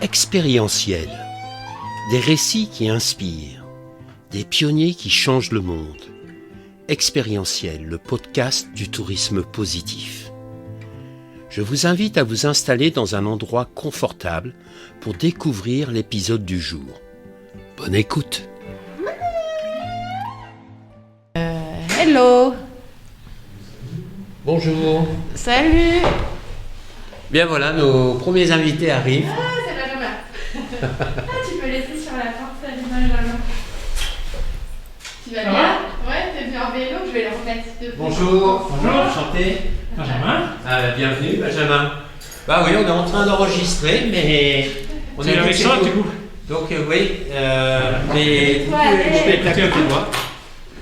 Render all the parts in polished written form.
Expérientiel. Des récits qui inspirent. Des pionniers qui changent le monde. Expérientiel, le podcast du tourisme positif. Je vous invite à vous installer dans un endroit confortable pour découvrir l'épisode du jour. Bonne écoute. Hello. Bonjour. Salut. Bien voilà, nos premiers invités arrivent. Ah, c'est Benjamin. Tu peux laisser sur la porte, salut Benjamin. Tu vas bien? Ouais, t'es venu en vélo, je vais le remettre de Bonjour. Bonjour, enchanté. Benjamin. Bienvenue Benjamin. Bah oui, on est en train d'enregistrer, mais on Tu es avec ça du coup? Donc oui, mais je vais être à côté de moi.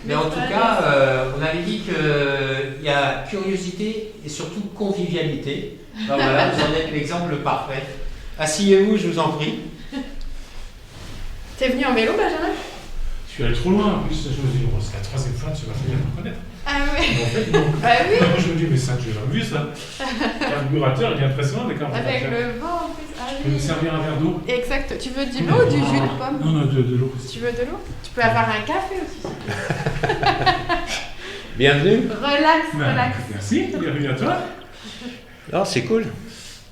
Mais en tout cas, on avait dit qu'il y a curiosité et surtout convivialité. Ben voilà, vous en êtes l'exemple parfait. Asseyez-vous, je vous en prie. T'es venu en vélo, Benjamin? Je suis allé trop loin, en plus je me dis, bon, c'est la troisième fois, tu vas finir par connaître. Ah ouais. En fait, non. Bah oui. Moi je me dis, mais ça, j'ai jamais vu ça. Le carburateur, il est impressionnant, les carburateurs. Avec le vent en plus. Ah Je peux me oui. servir un verre d'eau? Exact. Tu veux du lot ou du jus de pomme? Non, de l'eau. Tu veux de l'eau? Tu peux avoir un café aussi. Bienvenue. Relax. Merci, bienvenue à toi. Non, c'est cool.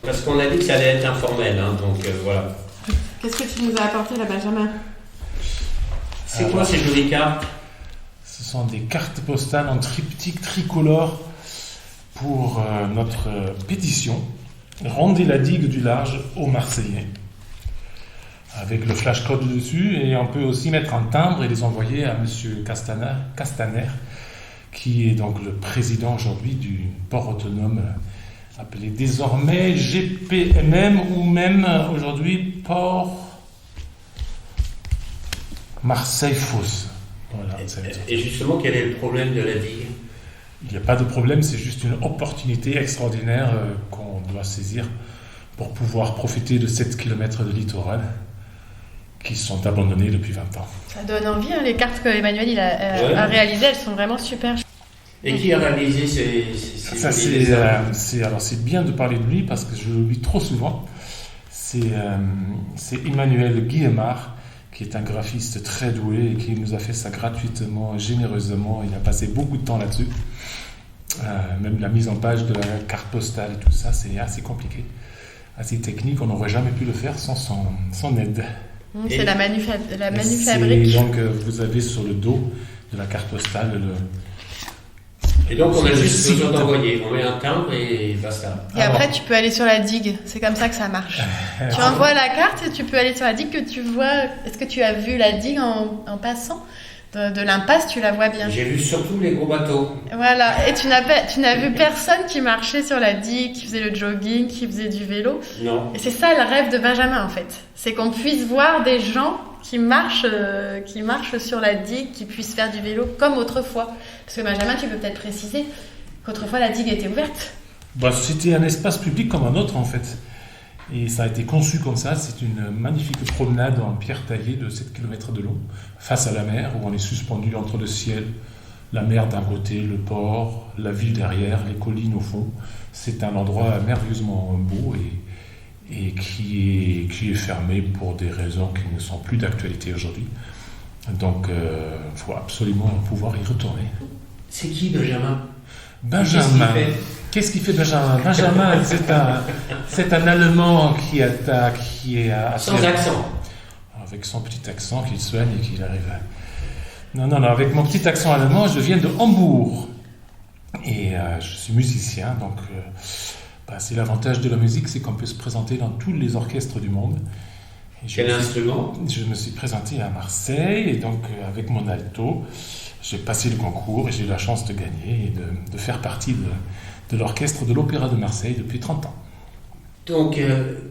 Parce qu'on a dit que ça allait être informel, hein, donc voilà. Qu'est-ce que tu nous as apporté là, Benjamin? C'est quoi ces jolies cartes? Ce sont des cartes postales en triptyque tricolore pour notre pétition. Rendez la digue du large aux Marseillais. Avec le flash code dessus, et on peut aussi mettre un timbre et les envoyer à Monsieur Castaner, qui est donc le président aujourd'hui du port autonome appelé désormais GPMM ou même aujourd'hui port Marseille-Fosse. Voilà, Et justement, quel est le problème de la digue? il n'y a pas de problème, c'est juste une opportunité extraordinaire qu'on doit saisir pour pouvoir profiter de 7 km de littoral qui sont abandonnés depuis 20 ans. Ça donne envie, hein, les cartes que Emmanuel a réalisées, elles sont vraiment super. Et qui a réalisé ces Ça, c'est bien de parler de lui parce que je l'oublie trop souvent. C'est Emmanuel Guillemard, qui est un graphiste très doué et qui nous a fait ça gratuitement, généreusement. Il a passé beaucoup de temps là-dessus. Même la mise en page de la carte postale et tout ça, c'est assez compliqué, assez technique. On n'aurait jamais pu le faire sans son aide. C'est la Manufabrique. Donc vous avez sur le dos de la carte postale Et donc on a juste site. besoin d'envoyer, on met un timbre et basta. Et après, tu peux aller sur la digue. C'est comme ça que ça marche. Tu envoies la carte et tu peux aller sur la digue que tu vois. Est-ce que tu as vu la digue en passant de l'impasse? Tu la vois bien. J'ai vu surtout les gros bateaux. Voilà. Et tu n'as vu personne qui marchait sur la digue, qui faisait le jogging, qui faisait du vélo. Non. Et c'est ça le rêve de Benjamin en fait. C'est qu'on puisse voir des gens qui marchent sur la digue, qui puissent faire du vélo comme autrefois. Parce que Benjamin, tu peux peut-être préciser qu'autrefois la digue était ouverte. C'était un espace public comme un autre en fait. Et ça a été conçu comme ça. C'est une magnifique promenade en pierre taillée de 7 km de long, face à la mer, où on est suspendu entre le ciel, la mer d'un côté, le port, la ville derrière, les collines au fond. C'est un endroit merveilleusement beau et qui est fermé pour des raisons qui ne sont plus d'actualité aujourd'hui. Donc, il faut absolument pouvoir y retourner. C'est qui Benjamin? Benjamin. Qu'est-ce qu'il fait Benjamin? Benjamin, c'est un Allemand qui est Sans accent. Avec son petit accent qu'il soigne et qu'il arrive à... Non, avec mon petit accent allemand, je viens de Hambourg. Et je suis musicien, donc c'est l'avantage de la musique, c'est qu'on peut se présenter dans tous les orchestres du monde. Quel instrument? Je me suis présenté à Marseille, et donc avec mon alto, j'ai passé le concours et j'ai eu la chance de gagner et de faire partie de l'orchestre de l'Opéra de Marseille depuis 30 ans. Donc,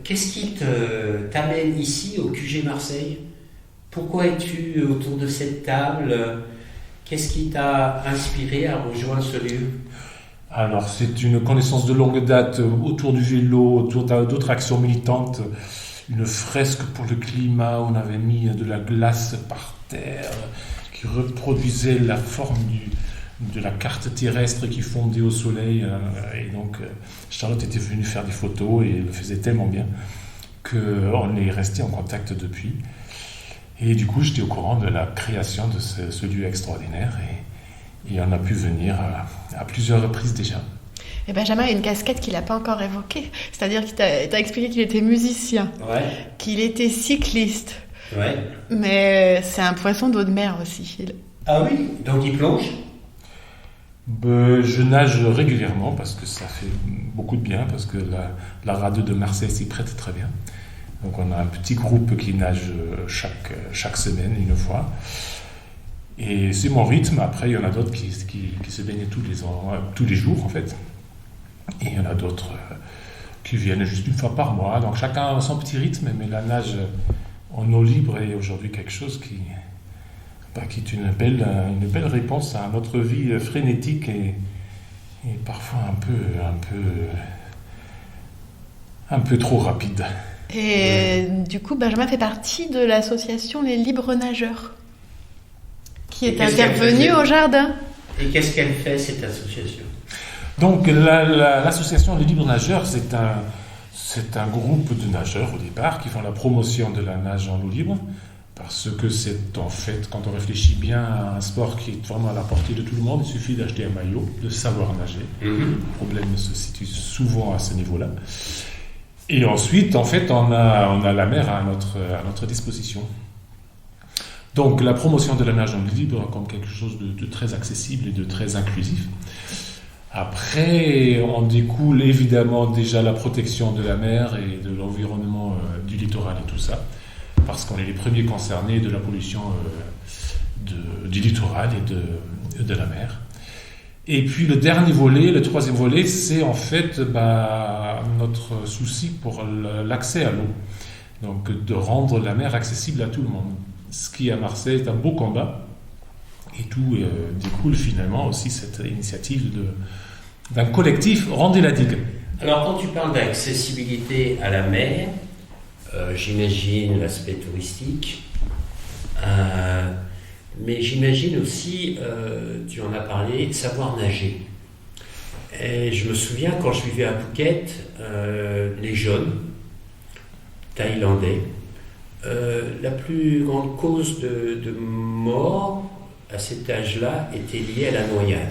qu'est-ce qui t'amène ici au QG Marseille? Pourquoi es-tu autour de cette table? Qu'est-ce qui t'a inspiré à rejoindre ce lieu? Alors, c'est une connaissance de longue date autour du vélo, autour d'autres actions militantes. Une fresque pour le climat, on avait mis de la glace par terre qui reproduisait la forme de la carte terrestre qui fondait au soleil. Et donc, Charlotte était venue faire des photos et elle le faisait tellement bien on est resté en contact depuis. Et du coup, j'étais au courant de la création de ce lieu extraordinaire et on a pu venir à plusieurs reprises déjà. Et Benjamin a une casquette qu'il n'a pas encore évoquée. C'est-à-dire qu'il t'a expliqué qu'il était musicien, qu'il était cycliste. Ouais. Mais c'est un poisson d'eau de mer aussi. Ah oui, donc il plonge? Je nage régulièrement parce que ça fait beaucoup de bien, parce que la rade de Marseille s'y prête très bien. Donc on a un petit groupe qui nage chaque semaine, une fois. Et c'est mon rythme. Après, il y en a d'autres qui se baignent tous les jours, en fait. Et il y en a d'autres qui viennent juste une fois par mois. Donc chacun a son petit rythme, mais la nage en eau libre est aujourd'hui quelque chose qui est une belle réponse à notre vie frénétique et parfois un peu trop rapide. Et du coup, Benjamin fait partie de l'association Les Libres Nageurs, qui est intervenue au jardin. Et qu'est-ce qu'elle fait, cette association? Donc l'association Les Libres Nageurs, c'est un groupe de nageurs au départ qui font la promotion de la nage en eau libre, parce que c'est en fait, quand on réfléchit bien, un sport qui est vraiment à la portée de tout le monde. Il suffit d'acheter un maillot, de savoir nager. Le problème se situe souvent à ce niveau-là. Et ensuite, en fait, on a la mer à notre disposition. Donc la promotion de la nage en eau libre comme quelque chose de très accessible et de très inclusif. Après, on découle évidemment déjà la protection de la mer et de l'environnement du littoral et tout ça, parce qu'on est les premiers concernés de la pollution du littoral et de la mer. Et puis le troisième volet, c'est en fait notre souci pour l'accès à l'eau. Donc de rendre la mer accessible à tout le monde. Ce qui à Marseille est un beau combat. Et tout découle finalement aussi cette initiative d'un collectif Rendez la digue. Alors quand tu parles d'accessibilité à la mer, j'imagine l'aspect touristique, mais j'imagine aussi, tu en as parlé, savoir nager. Et je me souviens quand je vivais à Phuket, les jeunes thaïlandais, la plus grande cause de mort à cet âge-là était liée à la noyade,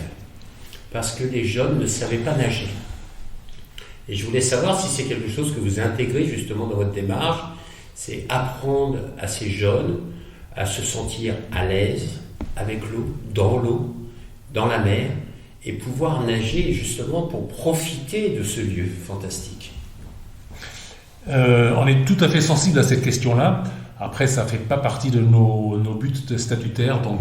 parce que les jeunes ne savaient pas nager. Et je voulais savoir si c'est quelque chose que vous intégrez justement dans votre démarche, c'est apprendre à ces jeunes à se sentir à l'aise avec l'eau, dans la mer, et pouvoir nager justement pour profiter de ce lieu fantastique. On est tout à fait sensible à cette question-là. Après, ça ne fait pas partie de nos buts statutaires, donc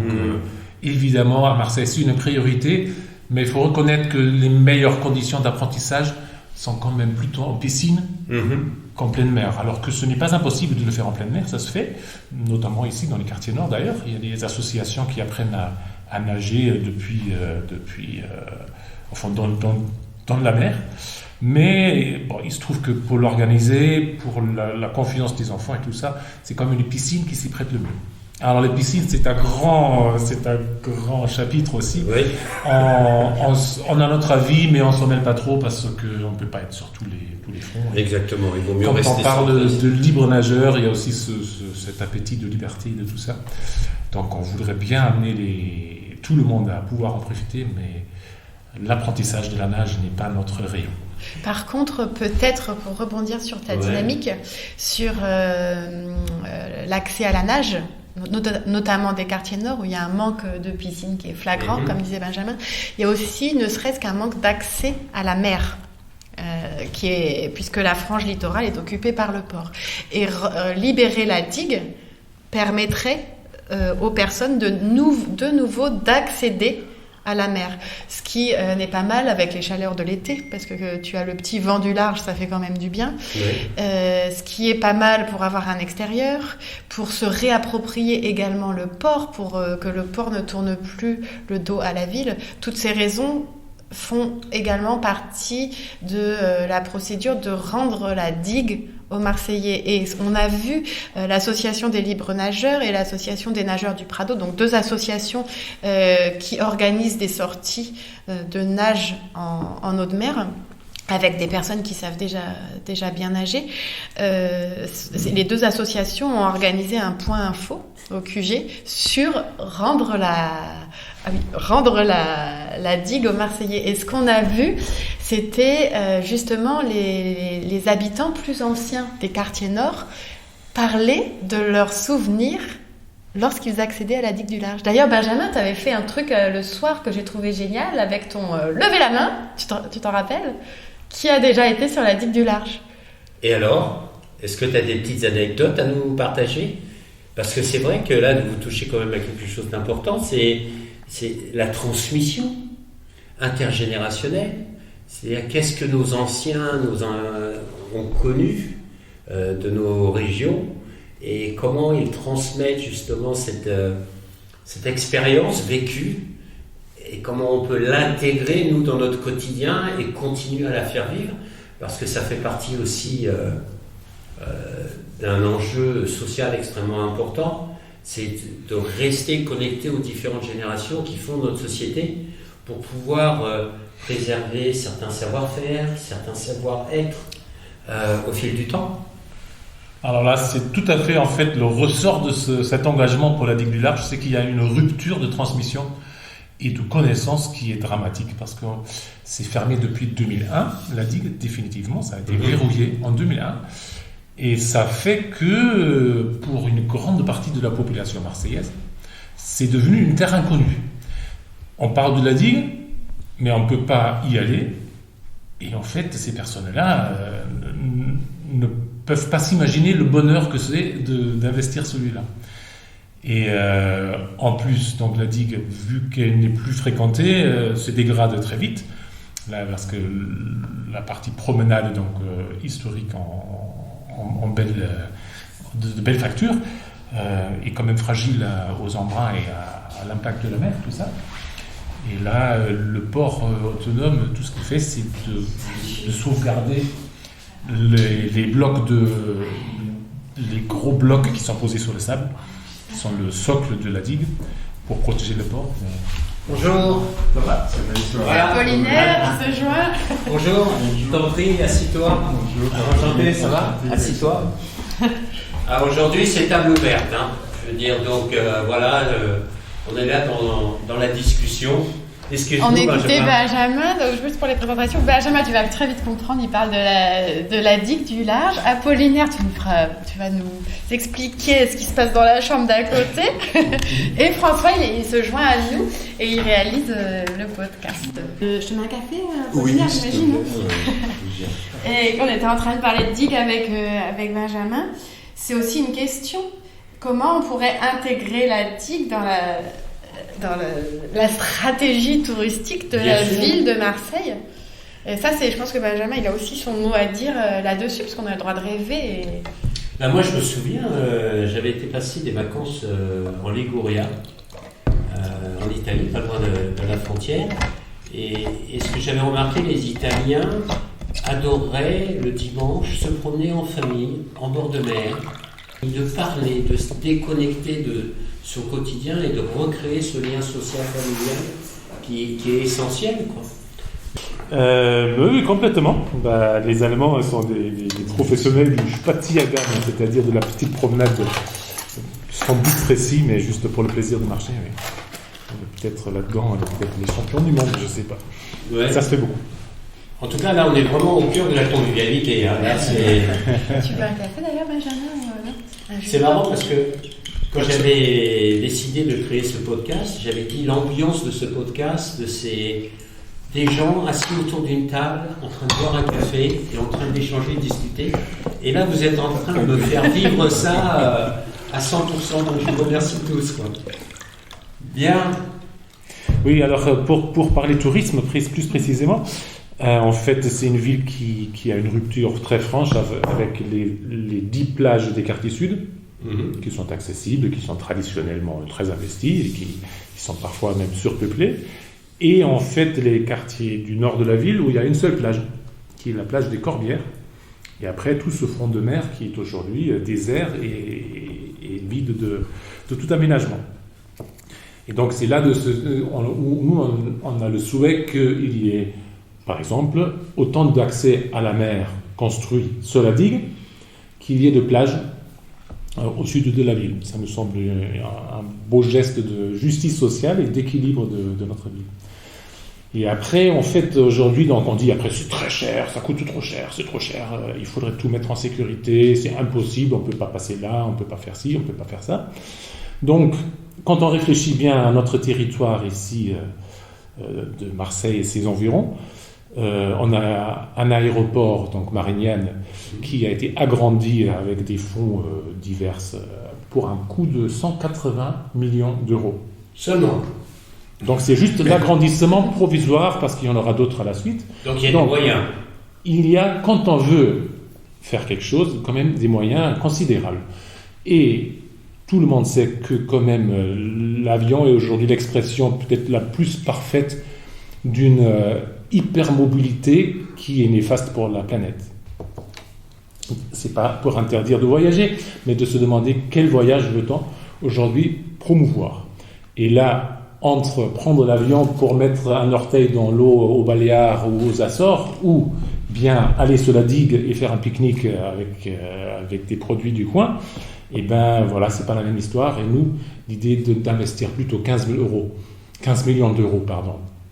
évidemment, à Marseille, c'est une priorité, mais il faut reconnaître que les meilleures conditions d'apprentissage sont quand même plutôt en piscine qu'en pleine mer. Alors que ce n'est pas impossible de le faire en pleine mer, ça se fait, notamment ici dans les quartiers nord d'ailleurs. Il y a des associations qui apprennent à nager dans la mer. Mais bon, il se trouve que pour l'organiser, pour la confiance des enfants et tout ça, c'est comme une piscine qui s'y prête le mieux. Alors les piscines, c'est un grand chapitre aussi. Oui. On a notre avis, mais on ne s'en mêle pas trop parce qu'on ne peut pas être sur tous les fronts. Exactement, il vaut mieux quand rester. Quand on parle de libre nageur, il y a aussi cet appétit de liberté et de tout ça. Donc on voudrait bien amener tout le monde à pouvoir en profiter, mais l'apprentissage de la nage n'est pas notre rayon. Par contre, peut-être pour rebondir sur ta dynamique, sur l'accès à la nage, notamment des quartiers nord où il y a un manque de piscine qui est flagrant, comme disait Benjamin, il y a aussi ne serait-ce qu'un manque d'accès à la mer. Puisque la frange littorale est occupée par le port. Et libérer la digue permettrait aux personnes de nouveau d'accéder à la mer, ce qui n'est pas mal avec les chaleurs de l'été, parce que tu as le petit vent du large, ça fait quand même du bien. Ce qui est pas mal pour avoir un extérieur, pour se réapproprier également le port, pour que le port ne tourne plus le dos à la ville. Toutes ces raisons font également partie de la procédure de rendre la digue aux Marseillais. Et on a vu l'association des libres nageurs et l'association des nageurs du Prado, donc deux associations qui organisent des sorties de nage en eau de mer, avec des personnes qui savent déjà bien nager. Les deux associations ont organisé un point info au QG sur rendre la digue aux Marseillais. Et ce qu'on a vu, c'était justement les habitants plus anciens des quartiers nord parler de leurs souvenirs lorsqu'ils accédaient à la digue du Large. D'ailleurs, Benjamin, tu avais fait un truc le soir que j'ai trouvé génial avec ton lever la main, tu t'en rappelles, qui a déjà été sur la digue du Large. Et alors, est-ce que tu as des petites anecdotes à nous partager ? Parce que c'est vrai que là, vous touchez quand même à quelque chose d'important, c'est la transmission intergénérationnelle. C'est-à-dire qu'est-ce que nos anciens ont connu de nos régions et comment ils transmettent justement cette expérience vécue et comment on peut l'intégrer, nous, dans notre quotidien et continuer à la faire vivre, parce que ça fait partie aussi d'un enjeu social extrêmement important, c'est de rester connecté aux différentes générations qui font notre société pour pouvoir préserver certains savoir-faire, certains savoir-être au fil du temps. Alors là, c'est tout à fait en fait le ressort de cet engagement pour la digue du Large, c'est qu'il y a une rupture de transmission et de connaissance qui est dramatique parce que c'est fermé depuis 2001, la digue définitivement, ça a été verrouillé en 2001 et ça fait que pour une grande partie de la population marseillaise, c'est devenu une terre inconnue. On parle de la digue, mais on ne peut pas y aller et en fait ces personnes-là ne peuvent pas s'imaginer le bonheur que c'est d'investir celui-là. Et en plus, donc la digue, vu qu'elle n'est plus fréquentée, se dégrade très vite, là, parce que la partie promenade, donc historique en de belles factures, est quand même fragile aux embruns et à l'impact de la mer, tout ça. Et là, le port autonome, tout ce qu'il fait, c'est de sauvegarder les blocs les gros blocs qui sont posés sur le sable, qui sont le socle de la digue, pour protéger le port. Bonjour. Ça va, Voilà. Apollinaire qui se joint. Bonjour, je t'en prie, assis-toi. Bonjour. Enchanté, ça va ? Assis-toi. Alors aujourd'hui, c'est table ouverte. Hein. Je veux dire, donc voilà, on est là dans la discussion. On écoutait Benjamin, donc juste pour les présentations. Benjamin, tu vas très vite comprendre, il parle de la digue du Large. Apollinaire, tu vas nous expliquer ce qui se passe dans la chambre d'à côté. Et François, il se joint à nous et il réalise le podcast. Je te mets un café, Apollinaire, j'imagine. Et on était en train de parler de digue avec Benjamin. C'est aussi une question. Comment on pourrait intégrer la digue dans la stratégie touristique de la ville de Marseille? Et ça, je pense que Benjamin, il a aussi son mot à dire là-dessus, parce qu'on a le droit de rêver. Et... Là, moi, je me souviens, j'avais été passer des vacances en Liguria, en Italie, pas loin de la frontière. Et ce que j'avais remarqué, les Italiens adoraient le dimanche se promener en famille, en bord de mer, de parler, de se déconnecter de son quotidien et de recréer ce lien social familial qui est essentiel, quoi. Oui, complètement. Les Allemands sont des professionnels du Spaziergang, c'est-à-dire de la petite promenade sans but précis, mais juste pour le plaisir de marcher. Oui. Peut-être là-dedans, peut-être les champions du monde, je ne sais pas. Ouais. Ça se fait beaucoup. En tout cas, là, on est vraiment au cœur de la convivialité. Hein. Là, tu veux un café d'ailleurs, Benjamin? C'est marrant parce que quand j'avais décidé de créer ce podcast, j'avais dit l'ambiance de ce podcast, des gens assis autour d'une table, en train de boire un café et en train d'échanger, de discuter. Et là, vous êtes en train de me faire vivre ça à 100%. Donc, je vous remercie tous. Quoi. Bien. Oui, alors pour parler tourisme plus précisément, en fait, c'est une ville qui a une rupture très franche avec les 10 plages des quartiers sud. Qui sont accessibles, qui sont traditionnellement très investis et qui sont parfois même surpeuplés. Et en fait, les quartiers du nord de la ville où il y a une seule plage, qui est la plage des Corbières. Et après, tout ce front de mer qui est aujourd'hui désert et vide de tout aménagement. Et donc, c'est là où nous, on a le souhait qu'il y ait par exemple, autant d'accès à la mer construit sur la digue qu'il y ait de plages au sud de la ville. Ça me semble un beau geste de justice sociale et d'équilibre de notre ville. Et après, en fait, aujourd'hui, donc on dit après c'est très cher, ça coûte trop cher, c'est trop cher, il faudrait tout mettre en sécurité, c'est impossible, on ne peut pas passer là, on ne peut pas faire ci, on ne peut pas faire ça. Donc, quand on réfléchit bien à notre territoire ici de Marseille et ses environs, on a un aéroport, donc Marignane, qui a été agrandi avec des fonds divers pour un coût de 180 millions d'euros. Seulement. Donc c'est juste l'agrandissement provisoire parce qu'il y en aura d'autres à la suite. Donc il y a des moyens. Il y a, quand on veut faire quelque chose, quand même des moyens considérables. Et tout le monde sait que quand même l'avion est aujourd'hui l'expression peut-être la plus parfaite d'une hypermobilité qui est néfaste pour la planète. C'est pas pour interdire de voyager, mais de se demander quel voyage veut-on aujourd'hui promouvoir. Et là, entre prendre l'avion pour mettre un orteil dans l'eau aux Baléares ou aux Açores, ou bien aller sur la digue et faire un pique-nique avec des produits du coin, et ben voilà, c'est pas la même histoire. Et nous, l'idée d'investir plutôt 15 millions d'euros,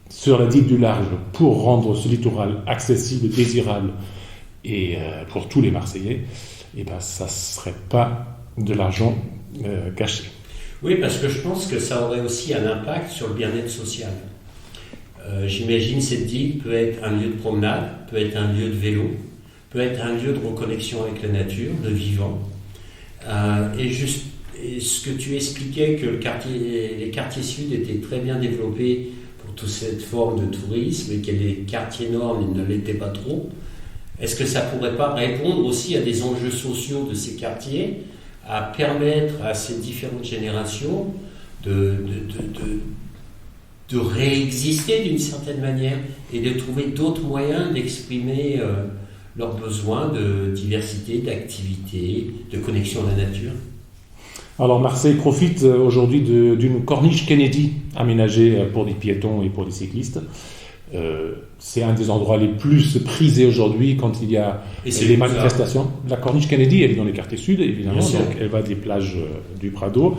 sur la digue du large pour rendre ce littoral accessible, désirable et pour tous les Marseillais, et ben ça serait pas de l'argent gâché. Oui, parce que je pense que ça aurait aussi un impact sur le bien-être social. J'imagine cette digue peut être un lieu de promenade, peut être un lieu de vélo, peut être un lieu de reconnexion avec la nature, de vivant. Et ce que tu expliquais, que les quartiers sud étaient très bien développés pour toute cette forme de tourisme et que les quartiers nord ne l'étaient pas trop, est-ce que ça ne pourrait pas répondre aussi à des enjeux sociaux de ces quartiers, à permettre à ces différentes générations de réexister d'une certaine manière et de trouver d'autres moyens d'exprimer leurs besoins de diversité, d'activité, de connexion à la nature? Alors Marseille profite aujourd'hui d'une corniche Kennedy aménagée pour les piétons et pour les cyclistes. C'est un des endroits les plus prisés aujourd'hui quand il y a les manifestations. La corniche Kennedy, elle est dans les quartiers sud, évidemment, donc elle va des plages du Prado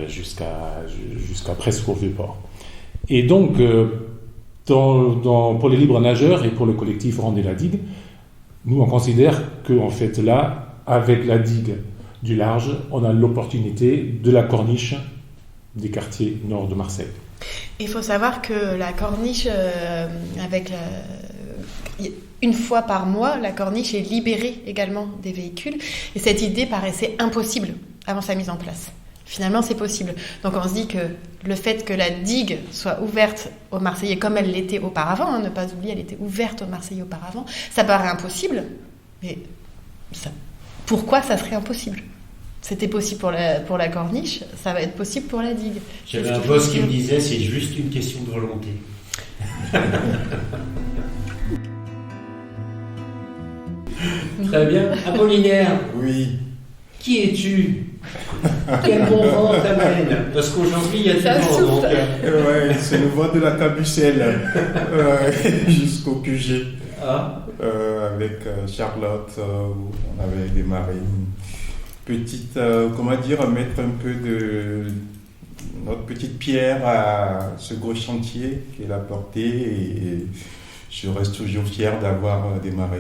jusqu'à presque au Vieux-Port. Et donc, pour les libres nageurs et pour le collectif Rendez la digue, nous on considère qu'en fait là, avec la digue du large, on a l'opportunité de la corniche des quartiers nord de Marseille. Il faut savoir que la corniche, une fois par mois, la corniche est libérée également des véhicules. Et cette idée paraissait impossible avant sa mise en place. Finalement, c'est possible. Donc on se dit que le fait que la digue soit ouverte aux Marseillais comme elle l'était auparavant, ne pas oublier, elle était ouverte aux Marseillais auparavant, ça paraît impossible. Mais pourquoi ça serait impossible ? C'était possible pour la corniche, ça va être possible pour la digue. J'avais un boss qui me disait, c'est juste une question de volonté. Très bien. Apollinaire. Oui. Qui es-tu ? Quel bon vent t'amène ? Parce qu'aujourd'hui, il y a du vent. Donc, Ouais, c'est le vent de la cabucelle jusqu'au QG. Avec Charlotte, où on avait démarré une petite, mettre un peu de notre petite pierre à ce gros chantier qu'elle a porté, et je reste toujours fier d'avoir démarré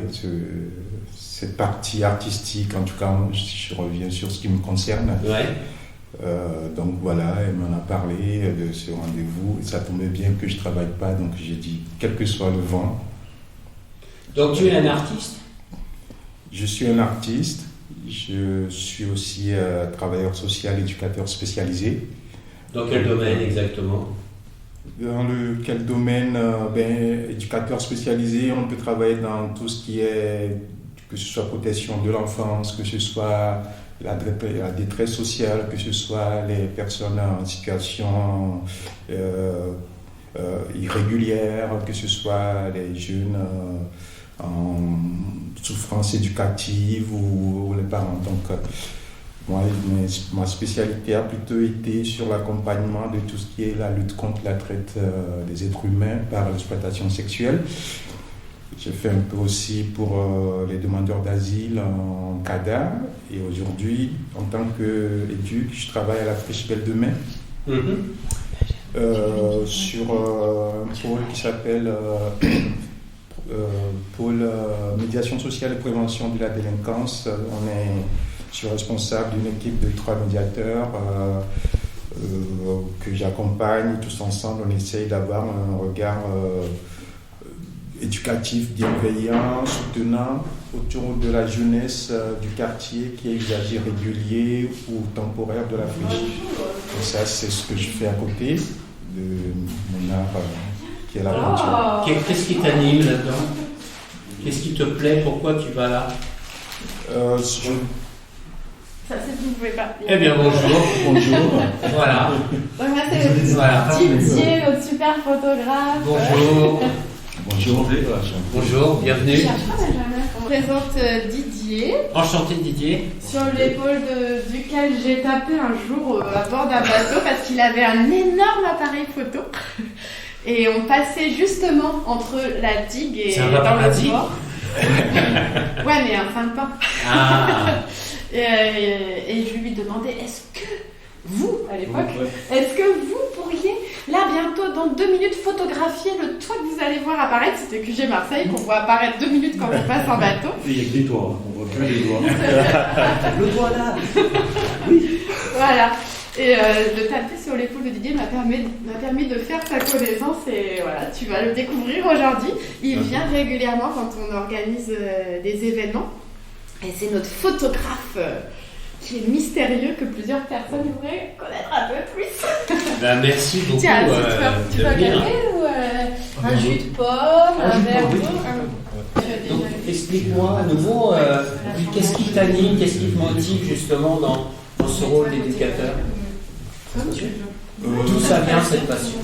cette partie artistique. En tout cas, je reviens sur ce qui me concerne. ouais. Donc voilà, elle m'en a parlé de ce rendez-vous. Ça tombait bien que je ne travaille pas, donc j'ai dit, quel que soit le vent. Donc tu es un artiste ? Je suis un artiste. Je suis aussi travailleur social, éducateur spécialisé. Dans quel domaine exactement ? Dans quel domaine éducateur spécialisé, on peut travailler dans tout ce qui est, que ce soit protection de l'enfance, que ce soit la détresse sociale, que ce soit les personnes en situation irrégulière, que ce soit les jeunes en souffrance éducative ou les parents. Donc, ma spécialité a plutôt été sur l'accompagnement de tout ce qui est la lutte contre la traite des êtres humains par l'exploitation sexuelle. J'ai fait un peu aussi pour les demandeurs d'asile en CADA. Et aujourd'hui, en tant qu'éduc, je travaille à la Friche Belle de Mai. Sur un pôle qui s'appelle pôle médiation sociale et prévention de la délinquance. Je suis responsable d'une équipe de 3 médiateurs que j'accompagne. Tous ensemble, on essaye d'avoir un regard éducatif, bienveillant, soutenant autour de la jeunesse du quartier qui est usagé régulier ou temporaire de la friche. Et ça, c'est ce que je fais à côté de mon art qui est la peinture. Qu'est-ce qui t'anime là-dedans? Qu'est-ce qui te plaît? Pourquoi tu vas là? Ça, c'est vous ne pouvez pas. Eh bien, bonjour. Bonjour. Voilà. Donc, moi, c'est Didier, notre super photographe. Bonjour. Bonjour. Bonjour, bienvenue. On présente Didier. Enchanté Didier. Sur l'épaule duquel j'ai tapé un jour à bord d'un bateau parce qu'il avait un énorme appareil photo. Et on passait justement entre la digue et dans le port. Ouais, mais un fin de pain. Ah. Et je lui demandais, est-ce que vous, à l'époque, est-ce que vous pourriez, là, bientôt, dans 2 minutes, photographier le toit que vous allez voir apparaître? C'était QG Marseille, qu'on voit apparaître 2 minutes quand on passe en bateau. Il n'y a que des toits, on voit que les doigts. Le toit là. Voilà. Et de taper sur l'épaule de Didier m'a permis de faire sa connaissance et voilà, tu vas le découvrir aujourd'hui. Il vient régulièrement quand on organise des événements et c'est notre photographe qui est mystérieux que plusieurs personnes voudraient connaître un peu plus. Ben, merci beaucoup. Tiens, tu vas gagner ou un jus de pomme, un verre d'eau. Donc, explique-moi à nouveau, qu'est-ce qui t'anime, qu'est-ce qui te motive justement dans ce rôle d'éducateur? D'où ça vient cette passion?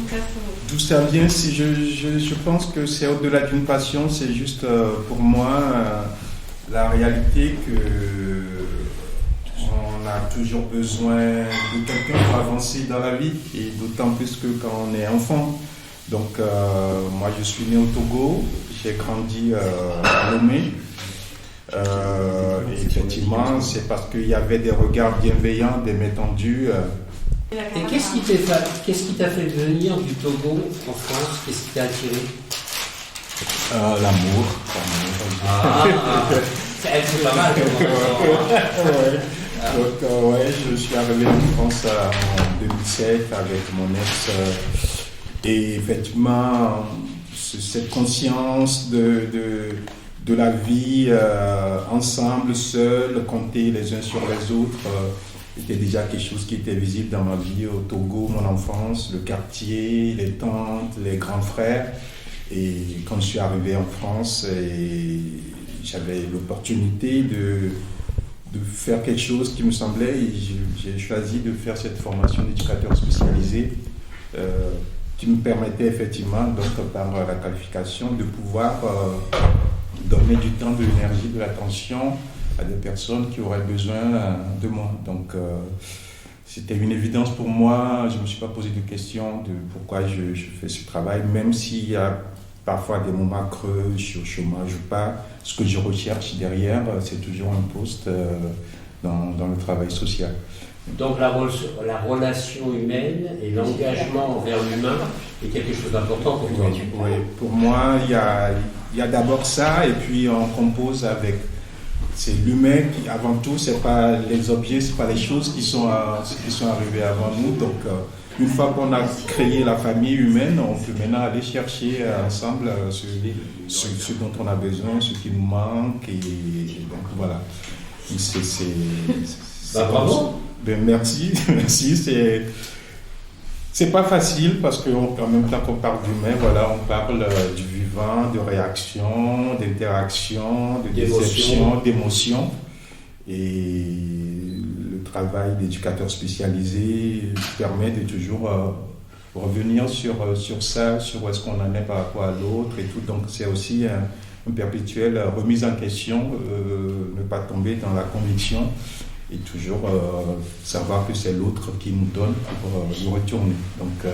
D'où ça vient? Si je pense que c'est au-delà d'une passion, c'est juste pour moi la réalité que on a toujours besoin de quelqu'un pour avancer dans la vie et d'autant plus que quand on est enfant. Donc moi je suis né au Togo, j'ai grandi à Lomé. Et effectivement, c'est parce qu'il y avait des regards bienveillants, des mains tendues. Et qu'est-ce qui t'a fait venir du Togo en France? Qu'est-ce qui t'a attiré? L'amour. C'est pas mal. Donc, je suis arrivé en France en 2007 avec mon ex. Et effectivement, cette conscience de la vie ensemble, seuls, compter les uns sur les autres, était déjà quelque chose qui était visible dans ma vie au Togo, mon enfance, le quartier, les tantes, les grands frères. Et quand je suis arrivé en France, j'avais l'opportunité de faire quelque chose qui me semblait, et j'ai choisi de faire cette formation d'éducateur spécialisé qui me permettait effectivement, donc par la qualification, de pouvoir donner du temps, de l'énergie, de l'attention à des personnes qui auraient besoin de moi. Donc c'était une évidence pour moi, je ne me suis pas posé de questions de pourquoi je fais ce travail, même s'il y a parfois des moments creux, je suis au chômage ou pas. Ce que je recherche derrière, c'est toujours un poste dans le travail social. Donc la relation humaine et l'engagement envers l'humain est quelque chose d'important pour toi. Oui, pour moi, il y a d'abord ça, et puis on compose avec. C'est l'humain qui, avant tout, c'est pas les objets, c'est pas les choses qui sont arrivées avant nous. Donc, une fois qu'on a créé la famille humaine, on peut maintenant aller chercher ensemble ce dont on a besoin, ce qui nous manque, et donc voilà. Bravo. Merci. C'est pas facile parce qu'en même temps qu'on parle d'humain, voilà, on parle du vivant, de réaction, d'interaction, de déception, d'émotion. Et le travail d'éducateur spécialisé permet de toujours revenir sur ça, sur où est-ce qu'on en est par rapport à l'autre et tout. Donc c'est aussi une perpétuelle remise en question, ne pas tomber dans la conviction. Et toujours savoir que c'est l'autre qui nous donne pour nous retourner. Donc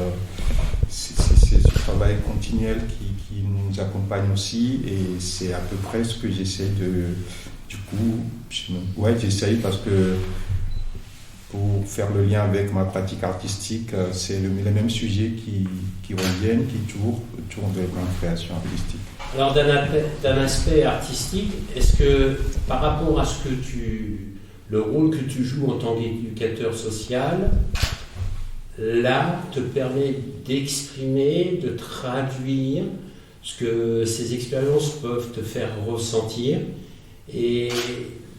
c'est ce travail continuel qui nous nous accompagne aussi et c'est à peu près ce que j'essaie j'essaye parce que pour faire le lien avec ma pratique artistique, c'est les mêmes sujets qui reviennent, qui tournent de ma création artistique. Alors d'un aspect artistique, est-ce que par rapport à le rôle que tu joues en tant qu'éducateur social, l'art te permet d'exprimer, de traduire ce que ces expériences peuvent te faire ressentir et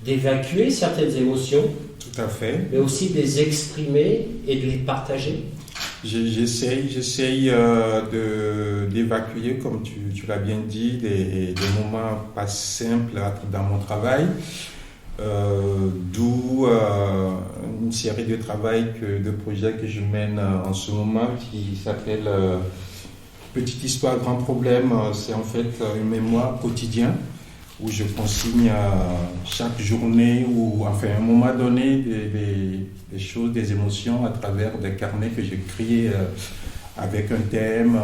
d'évacuer certaines émotions? Tout à fait. Mais aussi de les exprimer et de les partager? J'essaye d'évacuer, comme tu l'as bien dit, des moments pas simples dans mon travail. D'où une série de projets que je mène en ce moment qui s'appelle Petite histoire, grand problème. C'est en fait une mémoire quotidienne où je consigne chaque journée ou enfin à un moment donné des choses, des émotions à travers des carnets que j'écris avec un thème.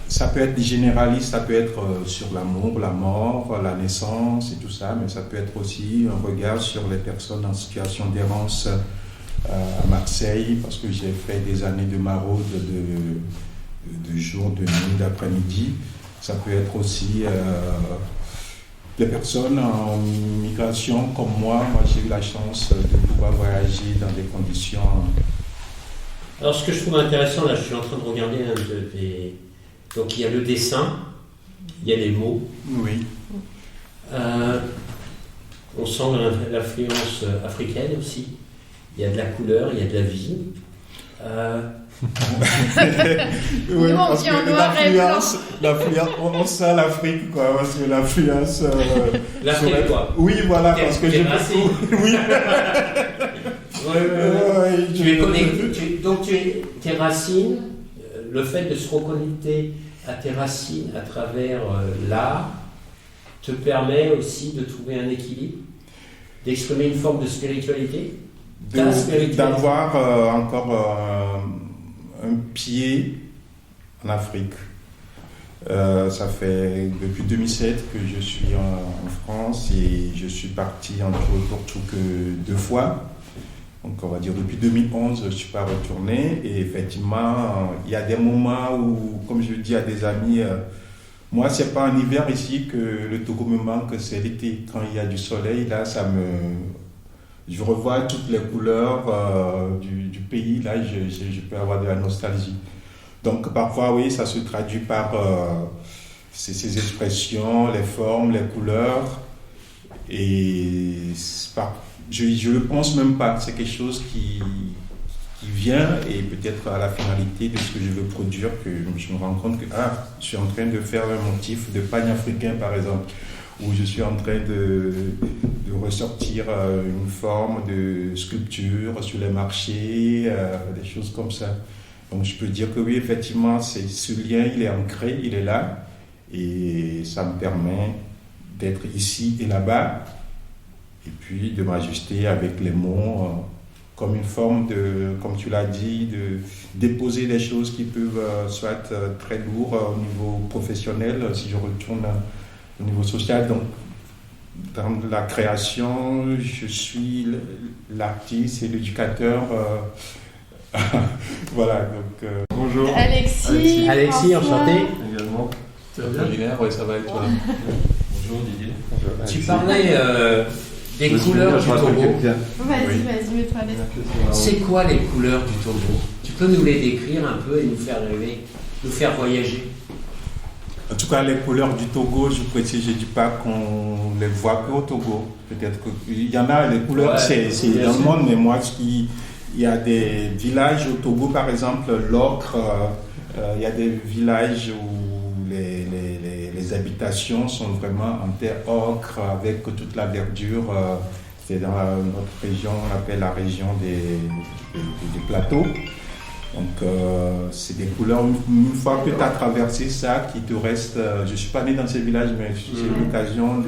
Ça peut être généraliste, ça peut être sur l'amour, la mort, la naissance et tout ça, mais ça peut être aussi un regard sur les personnes en situation d'errance à Marseille, parce que j'ai fait des années de maraude de jour, de nuit, d'après-midi. Ça peut être aussi les personnes en migration comme moi. Moi, j'ai eu la chance de pouvoir voyager dans des conditions... Alors, ce que je trouve intéressant, là, je suis en train de regarder un de tes... Donc il y a le dessin, il y a les mots. Oui. On sent l'influence africaine aussi. Il y a de la couleur, il y a de la vie. Oui, parce que l'influence, on sent l'Afrique, quoi, parce que l'influence... L'Afrique, quoi. Oui, voilà, parce que j'ai beaucoup... Oui. Tu es connecté. Donc tes racines... Le fait de se reconnecter à tes racines à travers l'art te permet aussi de trouver un équilibre, d'exprimer une forme de spiritualité, d'avoir encore un pied en Afrique. Ça fait depuis 2007 que je suis en France et je suis parti en tout pour tout que 2 fois. Donc on va dire depuis 2011, je ne suis pas retourné et effectivement, il y a des moments où, comme je dis à des amis, moi c'est pas en hiver ici que le Togo me manque, c'est l'été. Quand il y a du soleil, là, je revois toutes les couleurs du pays, là, je peux avoir de la nostalgie. Donc parfois, oui, ça se traduit par ces expressions, les formes, les couleurs et je ne le pense même pas, c'est quelque chose qui vient et peut-être à la finalité de ce que je veux produire que je me rends compte que je suis en train de faire un motif de pagne africain par exemple, où je suis en train de ressortir une forme de sculpture sur les marchés, des choses comme ça. Donc je peux dire que oui, effectivement, ce lien, il est ancré, il est là et ça me permet d'être ici et là-bas. Et puis de m'ajuster avec les mots comme une forme de, comme tu l'as dit, de déposer des choses qui peuvent soit très lourdes au niveau professionnel, si je retourne au niveau social. Donc, dans la création, je suis l'artiste et l'éducateur. Voilà, donc bonjour. Alexis, enchanté. Également. Ça va bien? Oui, ça va et toi? Bonjour Didier. Bonjour. Tu parlais des couleurs du Togo. Vas-y, mets-toi à l'aise. C'est quoi les couleurs du Togo? Tu peux nous les décrire un peu et nous faire rêver, nous faire voyager? En tout cas, les couleurs du Togo, je précise, je ne dis pas qu'on les voit qu'au Togo. Peut-être qu'il y en a, les couleurs, c'est dans le monde, mais moi, il y a des villages au Togo, par exemple, l'ocre, il y a des villages où les habitations sont vraiment en terre ocre, avec toute la verdure. C'est dans notre région, on appelle la région des plateaux. Donc, c'est des couleurs, une fois que tu as traversé ça, qui te reste. Je ne suis pas né dans ces villages, mais j'ai eu l'occasion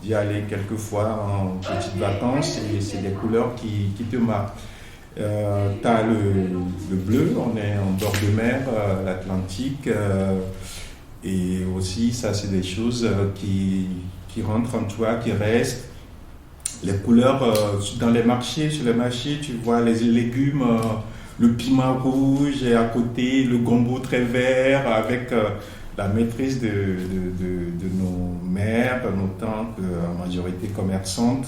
d'y aller quelques fois en petites vacances, et c'est des couleurs qui te marquent. Tu as le bleu, on est en bord de mer, l'Atlantique. Et aussi, ça, c'est des choses qui rentrent en toi, qui restent. Les couleurs, dans les marchés, sur les marchés, tu vois les légumes, le piment rouge et à côté le gombo très vert avec la maîtrise de nos mères, nos tantes, en majorité commerçantes,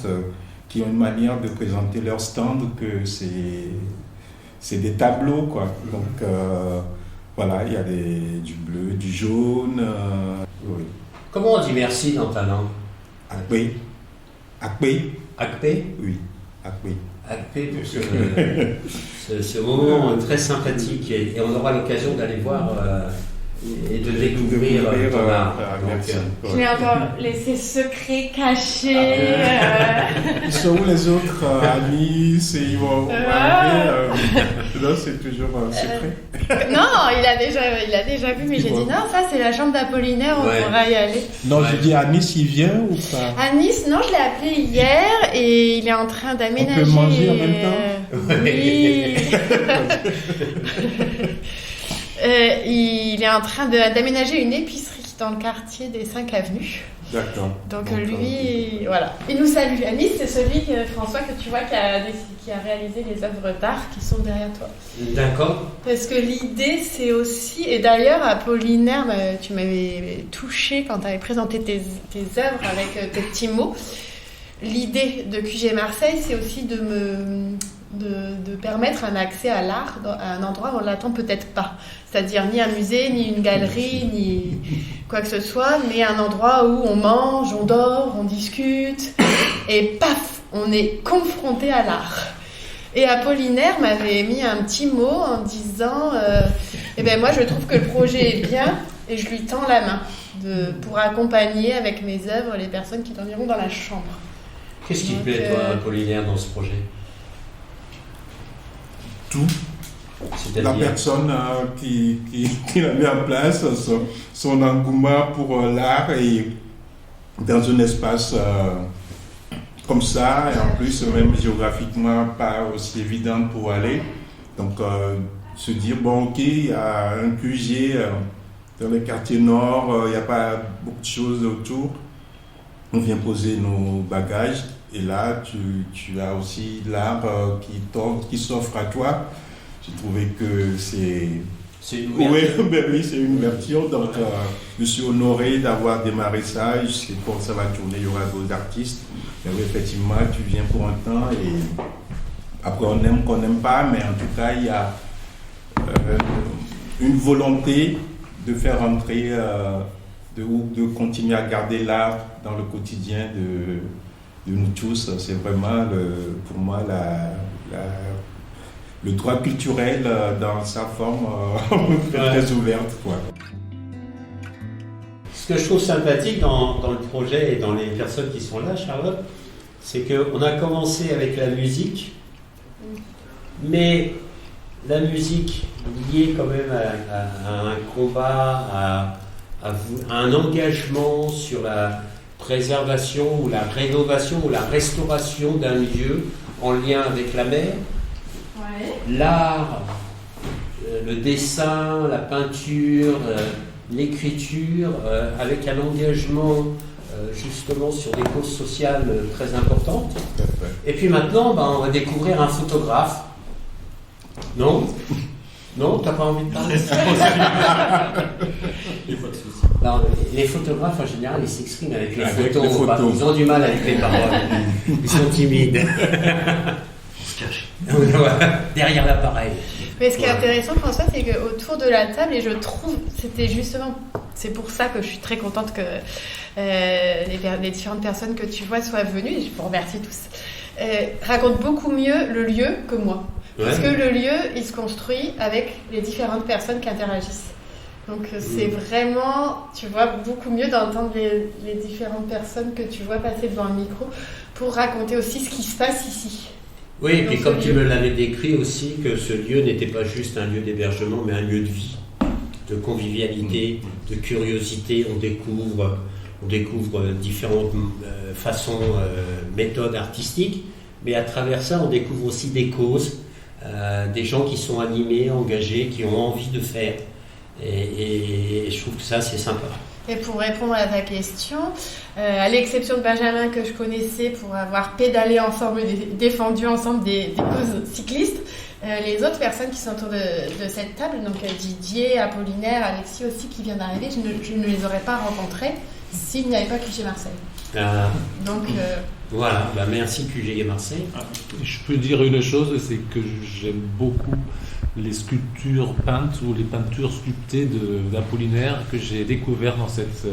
qui ont une manière de présenter leur stand que c'est des tableaux, quoi. Donc voilà, il y a du bleu, du jaune. Oui. Comment on dit merci dans ta langue? Akpe. Akpe. Akpe? Oui, akpe. Akpe, pour ce moment très sympathique et on aura l'occasion d'aller voir et de découvrir ton art. Merci. Je l'ai encore laissé secret, caché. Ils sont où les autres amis? Ils vont arriver. Là, c'est toujours un secret. Non, il a déjà vu, mais j'ai dit non, ça c'est la chambre d'Apollinaire, on pourra y aller. Non, je dis à Nice, il vient ou pas? À Nice, non, je l'ai appelé hier et il est en train d'aménager. On peut manger en même temps? Oui. Il est en train d'aménager une épicerie dans le quartier des 5 avenues. D'accord. Donc lui, voilà. Il nous salue. À Nice, c'est celui, François, que tu vois qui a réalisé les œuvres d'art qui sont derrière toi. D'accord. Parce que l'idée, c'est aussi... Et d'ailleurs, Apollinaire, tu m'avais touché quand tu avais présenté tes œuvres avec tes petits mots. L'idée de QG Marseille, c'est aussi de permettre un accès à l'art à un endroit où on ne l'attend peut-être pas. C'est-à-dire ni un musée, ni une galerie, ni quoi que ce soit, mais un endroit où on mange, on dort, on discute, et paf, on est confronté à l'art. Et Apollinaire m'avait mis un petit mot en disant eh ben moi je trouve que le projet est bien, et je lui tends la main pour accompagner avec mes œuvres les personnes qui dormiront dans la chambre. Qu'est-ce qui te plaît, toi, Apollinaire, dans ce projet? Tout. La personne qui l'a mis en place, son engouement pour l'art et dans un espace comme ça, et en plus même géographiquement pas aussi évident pour aller. Donc se dire, bon ok, il y a un QG dans le quartier nord, il n'y a pas beaucoup de choses autour. On vient poser nos bagages et là tu as aussi l'art qui s'offre à toi. J'ai trouvé que c'est une ouverture. Oui, c'est une ouverture. Donc, je suis honoré d'avoir démarré ça. Je sais quand ça va tourner, il y aura d'autres artistes. Mais oui, effectivement, tu viens pour un temps et après, on aime qu'on n'aime pas. Mais en tout cas, il y a une volonté de faire entrer, de continuer à garder l'art dans le quotidien de nous tous. C'est vraiment, pour moi, le droit culturel dans sa forme très ouverte, quoi. Ce que je trouve sympathique dans le projet et dans les personnes qui sont là, Charlotte, c'est qu'on a commencé avec la musique, mais la musique liée quand même à un combat, à un engagement sur la préservation ou la rénovation ou la restauration d'un lieu en lien avec la mer. L'art, le dessin, la peinture, l'écriture, avec un engagement justement sur des causes sociales très importantes. Et puis maintenant, on va découvrir un photographe. Non? Non, t'as pas envie de parler? Alors, les photographes en général, ils s'expriment avec les photos. Ils ont du mal avec les paroles. Ils sont timides. Derrière l'appareil. Mais ce qui est intéressant, François, c'est qu'autour de la table, et je trouve, c'est pour ça que je suis très contente que les différentes personnes que tu vois soient venues, et je vous remercie tous, racontent beaucoup mieux le lieu que moi. Ouais. Parce que le lieu, il se construit avec les différentes personnes qui interagissent. Donc c'est vraiment, tu vois, beaucoup mieux d'entendre les différentes personnes que tu vois passer devant un micro pour raconter aussi ce qui se passe ici. Oui, et puis comme tu me l'avais décrit aussi, que ce lieu n'était pas juste un lieu d'hébergement, mais un lieu de vie, de convivialité, de curiosité. On découvre différentes façons, méthodes artistiques, mais à travers ça, on découvre aussi des causes, des gens qui sont animés, engagés, qui ont envie de faire. Et je trouve que ça, c'est sympa. Et pour répondre à ta question, à l'exception de Benjamin que je connaissais pour avoir pédalé ensemble et défendu ensemble des causes cyclistes, les autres personnes qui sont autour de cette table, donc Didier, Apollinaire, Alexis aussi qui vient d'arriver, je ne les aurais pas rencontrés s'il n'y avait pas QG Marseille. Donc voilà, merci QG Marseille. Je peux dire une chose, c'est que j'aime beaucoup les sculptures peintes ou les peintures sculptées d'Apollinaire que j'ai découvert dans cette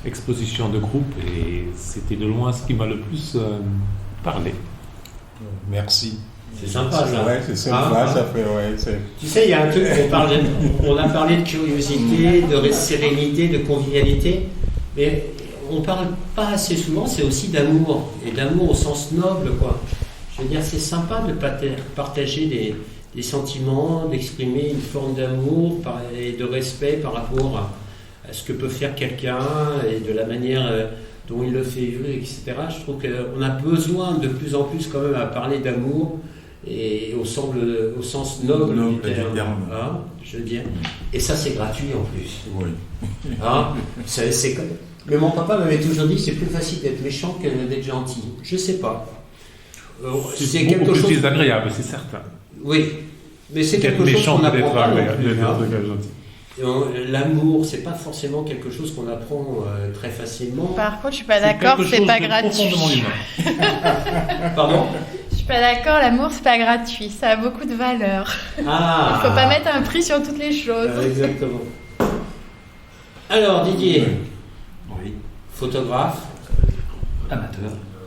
exposition de groupe, et c'était de loin ce qui m'a le plus parlé. Merci. C'est sympa ça. Ouais, c'est sympa, ça fait. Tu sais, il y a un truc, on a parlé de curiosité, de sérénité, de convivialité, mais on parle pas assez souvent, c'est aussi d'amour, et d'amour au sens noble, quoi. Je veux dire, c'est sympa de partager des sentiments, d'exprimer une forme d'amour et de respect par rapport à ce que peut faire quelqu'un et de la manière dont il le fait vivre, etc. Je trouve qu'on a besoin de plus en plus quand même à parler d'amour et au sens noble du terme. Hein, je veux dire. Et ça, c'est gratuit en plus. Oui. Hein, mais mon papa m'avait toujours dit que c'est plus facile d'être méchant que d'être gentil. Je sais pas. C'est beaucoup plus désagréable, c'est certain. Oui, mais c'est quelque chose qu'on apprend pas non plus. L'amour, c'est pas forcément quelque chose qu'on apprend très facilement. Par contre, je suis pas d'accord, c'est pas gratuit. Pardon ? Je suis pas d'accord, l'amour c'est pas gratuit, ça a beaucoup de valeur. Ah. Il faut pas mettre un prix sur toutes les choses. Exactement. Alors Didier, Oui. Photographe,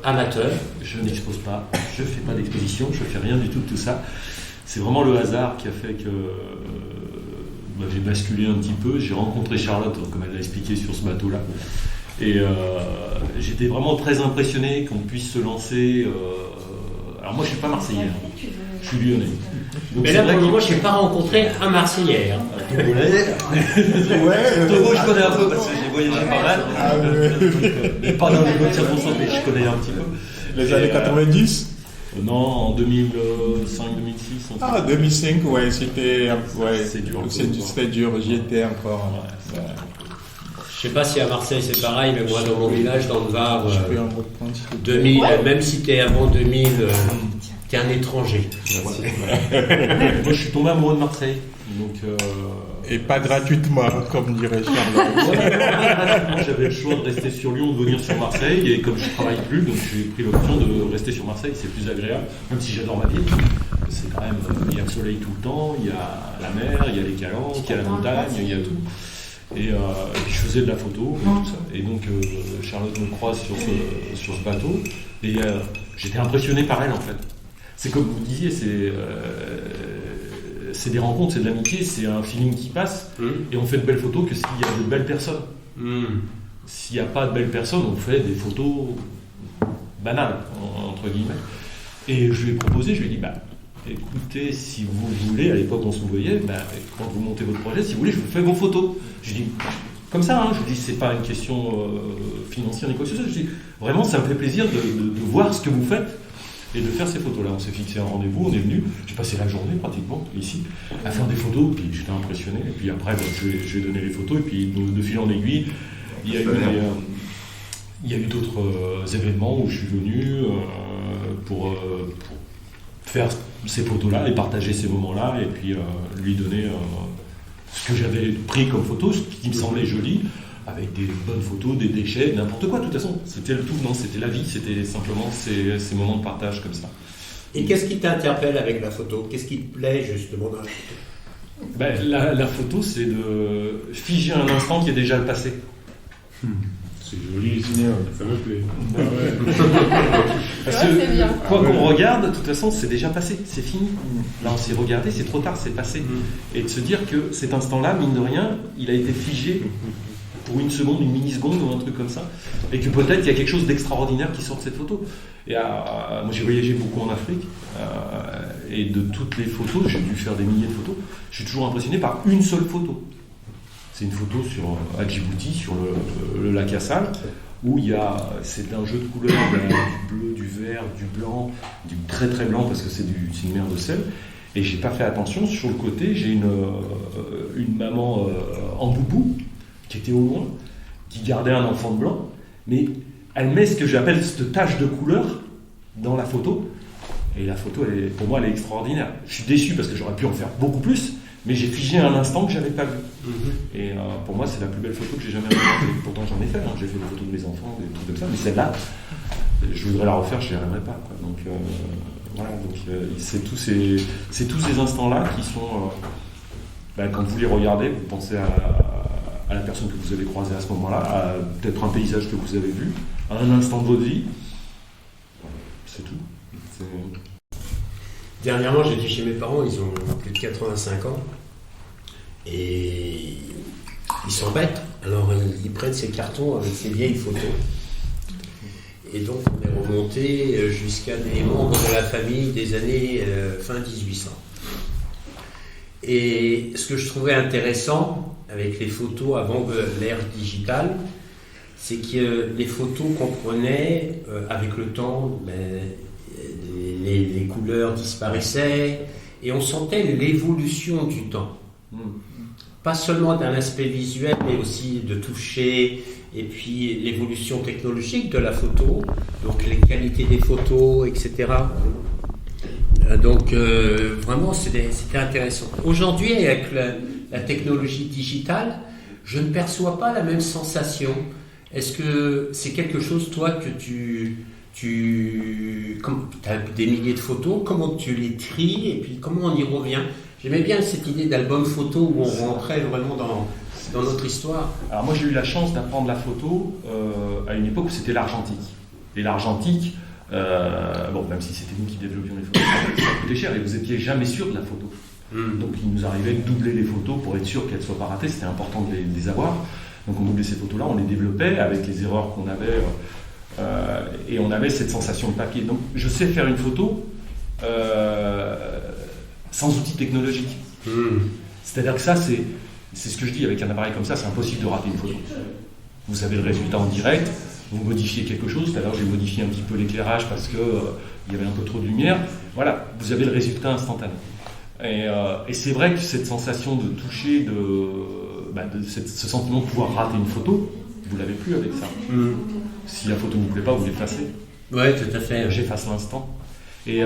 amateur. Je n'expose pas, je fais pas d'exposition, je fais rien du tout de tout ça. C'est vraiment le hasard qui a fait que j'ai basculé un petit peu. J'ai rencontré Charlotte, comme elle l'a expliqué, sur ce bateau-là. Et j'étais vraiment très impressionné qu'on puisse se lancer. Alors moi, je suis pas marseillais, je suis lyonnais. Donc, mais là, moi, je n'ai pas rencontré un Marseillais. Togo, je connais un peu parce que j'ai voyagé pas mal. Mais pas dans les bonnes circonstances, mais je connais un petit peu. Les années 90 Non, en 2005-2006. Ah, 2005, ouais, c'était. C'est dur. C'était dur, j'y étais encore. Ouais. Je sais pas si à Marseille c'est pareil, mais moi dans mon village, dans le Var, Je peux en reprendre. 2000, même si t'es avant 2000, t'es un étranger. Moi, je suis tombé amoureux de Marseille. Donc, Et pas gratuitement, comme dirait Charlotte. j'avais le choix de rester sur Lyon, de venir sur Marseille, et comme je ne travaille plus, donc j'ai pris l'option de rester sur Marseille. C'est plus agréable, même si j'adore ma ville. C'est quand même, il y a le soleil tout le temps, il y a la mer, il y a les calanques, il y a la montagne, il y a tout. Et puis je faisais de la photo et tout ça. Et donc Charlotte me croise sur ce bateau, et j'étais impressionné par elle en fait. C'est comme vous disiez, c'est des rencontres, c'est de l'amitié, c'est un feeling qui passe, et on fait de belles photos que s'il y a de belles personnes. S'il n'y a pas de belles personnes, on fait des photos banales, entre guillemets. Et je lui ai proposé, je lui ai dit, écoutez, si vous voulez, à l'époque on se voyait, quand vous montez votre projet, si vous voulez, je vous fais vos photos. Je lui dis, comme ça, je lui dis, c'est pas une question financière ni quoi que ce soit, je lui dis, vraiment, ça me fait plaisir de voir ce que vous faites et de faire ces photos-là. On s'est fixé un rendez-vous, on est venu, j'ai passé la journée pratiquement ici à faire des photos, puis j'étais impressionné, et puis après, je lui ai donné les photos, et puis de fil en aiguille, il y a eu d'autres événements où je suis venu pour faire ces photos-là et partager ces moments-là, et puis lui donner ce que j'avais pris comme photo, ce qui me semblait joli, avec des bonnes photos, des déchets, n'importe quoi. De toute façon, c'était le tout, non, c'était la vie, c'était simplement ces moments de partage comme ça. Et qu'est-ce qui t'interpelle avec la photo ? Qu'est-ce qui te plaît justement dans la photo ? La photo, c'est de figer un instant qui est déjà le passé. C'est joli, ça me plaît. Parce que quoi qu'on regarde, de toute façon, c'est déjà passé, c'est fini. Là, on s'est regardé, c'est trop tard, c'est passé. Et de se dire que cet instant-là, mine de rien, il a été figé pour une seconde, une milliseconde ou un truc comme ça, et que peut-être il y a quelque chose d'extraordinaire qui sort de cette photo. Et moi, j'ai voyagé beaucoup en Afrique, et de toutes les photos, j'ai dû faire des milliers de photos, je suis toujours impressionné par une seule photo. C'est une photo à Djibouti, sur le lac Assal, où c'est un jeu de couleurs, du bleu, du vert, du blanc, du très très blanc parce que c'est une mer de sel. Et j'ai pas fait attention, sur le côté, j'ai une maman en boubou, qui était au loin, qui gardait un enfant de blanc, mais elle met ce que j'appelle cette tache de couleur dans la photo. Et la photo, pour moi, elle est extraordinaire. Je suis déçu parce que j'aurais pu en faire beaucoup plus, mais j'ai figé un instant que j'avais pas vu. Et pour moi, c'est la plus belle photo que j'ai jamais regardée. Pourtant, j'en ai fait. J'ai fait des photos de mes enfants, des trucs comme ça. Mais celle-là, je voudrais la refaire, je n'y arriverai pas. Quoi. Donc, voilà. Donc, c'est tous ces instants-là qui sont... quand vous les regardez, vous pensez à la personne que vous avez croisée à ce moment-là, à peut-être un paysage que vous avez vu, à un instant de votre vie. C'est tout. Dernièrement, j'étais chez mes parents, ils ont plus de 85 ans, et ils s'embêtent. Alors, ils prennent ces cartons avec ces vieilles photos. Et donc, on est remonté jusqu'à des membres de la famille des années fin 1800. Et ce que je trouvais intéressant avec les photos avant l'ère digitale, c'est que les photos qu'on prenait avec le temps, les couleurs disparaissaient et on sentait l'évolution du temps. Pas seulement d'un aspect visuel, mais aussi de toucher, et puis l'évolution technologique de la photo, donc les qualités des photos, etc. Donc vraiment, c'était intéressant. Aujourd'hui, avec la technologie digitale, je ne perçois pas la même sensation. Est-ce que c'est quelque chose, toi, que tu as des milliers de photos, comment tu les tries et puis comment on y revient? J'aimais bien cette idée d'album photo où on rentrait vraiment dans notre histoire. Alors moi j'ai eu la chance d'apprendre la photo à une époque où c'était l'argentique. Et l'argentique, même si c'était nous qui développions les photos, ça coûtait cher et vous n'étiez jamais sûr de la photo. Donc il nous arrivait de doubler les photos pour être sûr qu'elles ne soient pas ratées, c'était important de les avoir. Donc on doublait ces photos-là, on les développait avec les erreurs qu'on avait. Et on avait cette sensation de papier. Donc je sais faire une photo sans outils technologiques. C'est-à-dire que ça, c'est ce que je dis, avec un appareil comme ça, c'est impossible de rater une photo. Vous avez le résultat en direct, vous modifiez quelque chose. Tout à l'heure, j'ai modifié un petit peu l'éclairage parce qu'il y avait un peu trop de lumière. Voilà, vous avez le résultat instantané. Et c'est vrai que cette sensation de toucher, ce sentiment de pouvoir rater une photo, vous l'avez plus avec ça. Si la photo ne vous plaît pas, vous l'effacez. Oui, tout à fait. J'efface l'instant. Et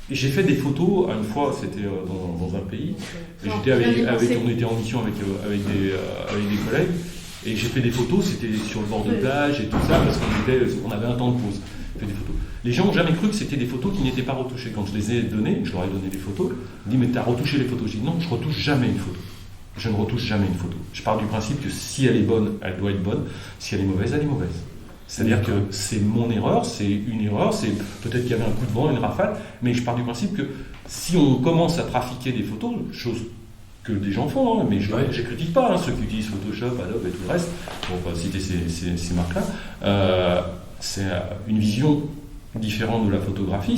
j'ai fait des photos, une fois, c'était dans un pays, et on était en mission avec des collègues, et j'ai fait des photos, c'était sur le bord de plage et tout ça, parce qu'on avait un temps de pause. J'ai fait des photos. Les gens n'ont jamais cru que c'était des photos qui n'étaient pas retouchées. Quand je les ai données, je leur ai donné des photos, ils me disent, mais t'as retouché les photos? Je dis, non, je retouche jamais une photo. Je ne retouche jamais une photo. Je pars du principe que si elle est bonne, elle doit être bonne. Si elle est mauvaise, elle est mauvaise. C'est-à-dire que c'est mon erreur, c'est une erreur, c'est peut-être qu'il y avait un coup de vent, une rafale, mais je pars du principe que si on commence à trafiquer des photos, chose que des gens font, mais je ne critique pas ceux qui utilisent Photoshop, Adobe et tout le reste, pour pas citer ces marques-là, c'est une vision différente de la photographie,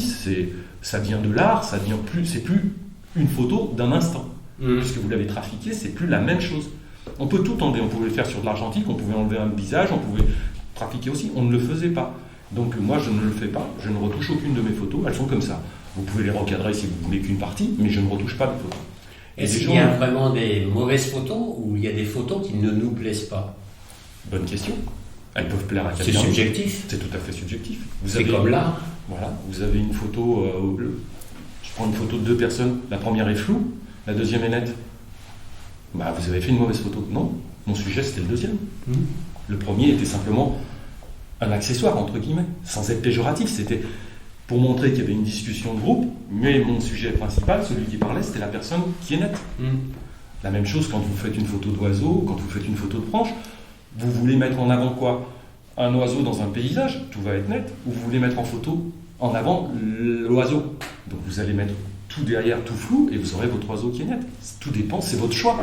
ça vient de l'art, c'est plus une photo d'un instant. Puisque vous l'avez trafiqué, c'est plus la même chose. On peut tout enlever, on pouvait le faire sur de l'argentique, on pouvait enlever un visage, on pouvait trafiquer aussi, on ne le faisait pas. Donc moi je ne le fais pas, je ne retouche aucune de mes photos, elles sont comme ça. Vous pouvez les recadrer si vous voulez qu'une partie, mais je ne retouche pas les photos. Est-ce qu'il y a vraiment des mauvaises photos ou il y a des photos qui ne nous plaisent pas? Bonne question. Elles peuvent plaire à quelqu'un. C'est subjectif. C'est tout à fait subjectif. C'est comme l'art. Voilà, vous avez une photo, je prends une photo de deux personnes, la première est floue, la deuxième est nette. Vous avez fait une mauvaise photo. Non, mon sujet c'était le deuxième. Le premier était simplement un accessoire, entre guillemets, sans être péjoratif. C'était pour montrer qu'il y avait une discussion de groupe, mais mon sujet principal, celui qui parlait, c'était la personne qui est nette. La même chose quand vous faites une photo d'oiseau, quand vous faites une photo de branche, vous voulez mettre en avant quoi? Un oiseau dans un paysage, tout va être net, ou vous voulez mettre en avant l'oiseau. Donc vous allez mettre tout derrière, tout flou, et vous aurez votre oiseau qui est net. Tout dépend, c'est votre choix.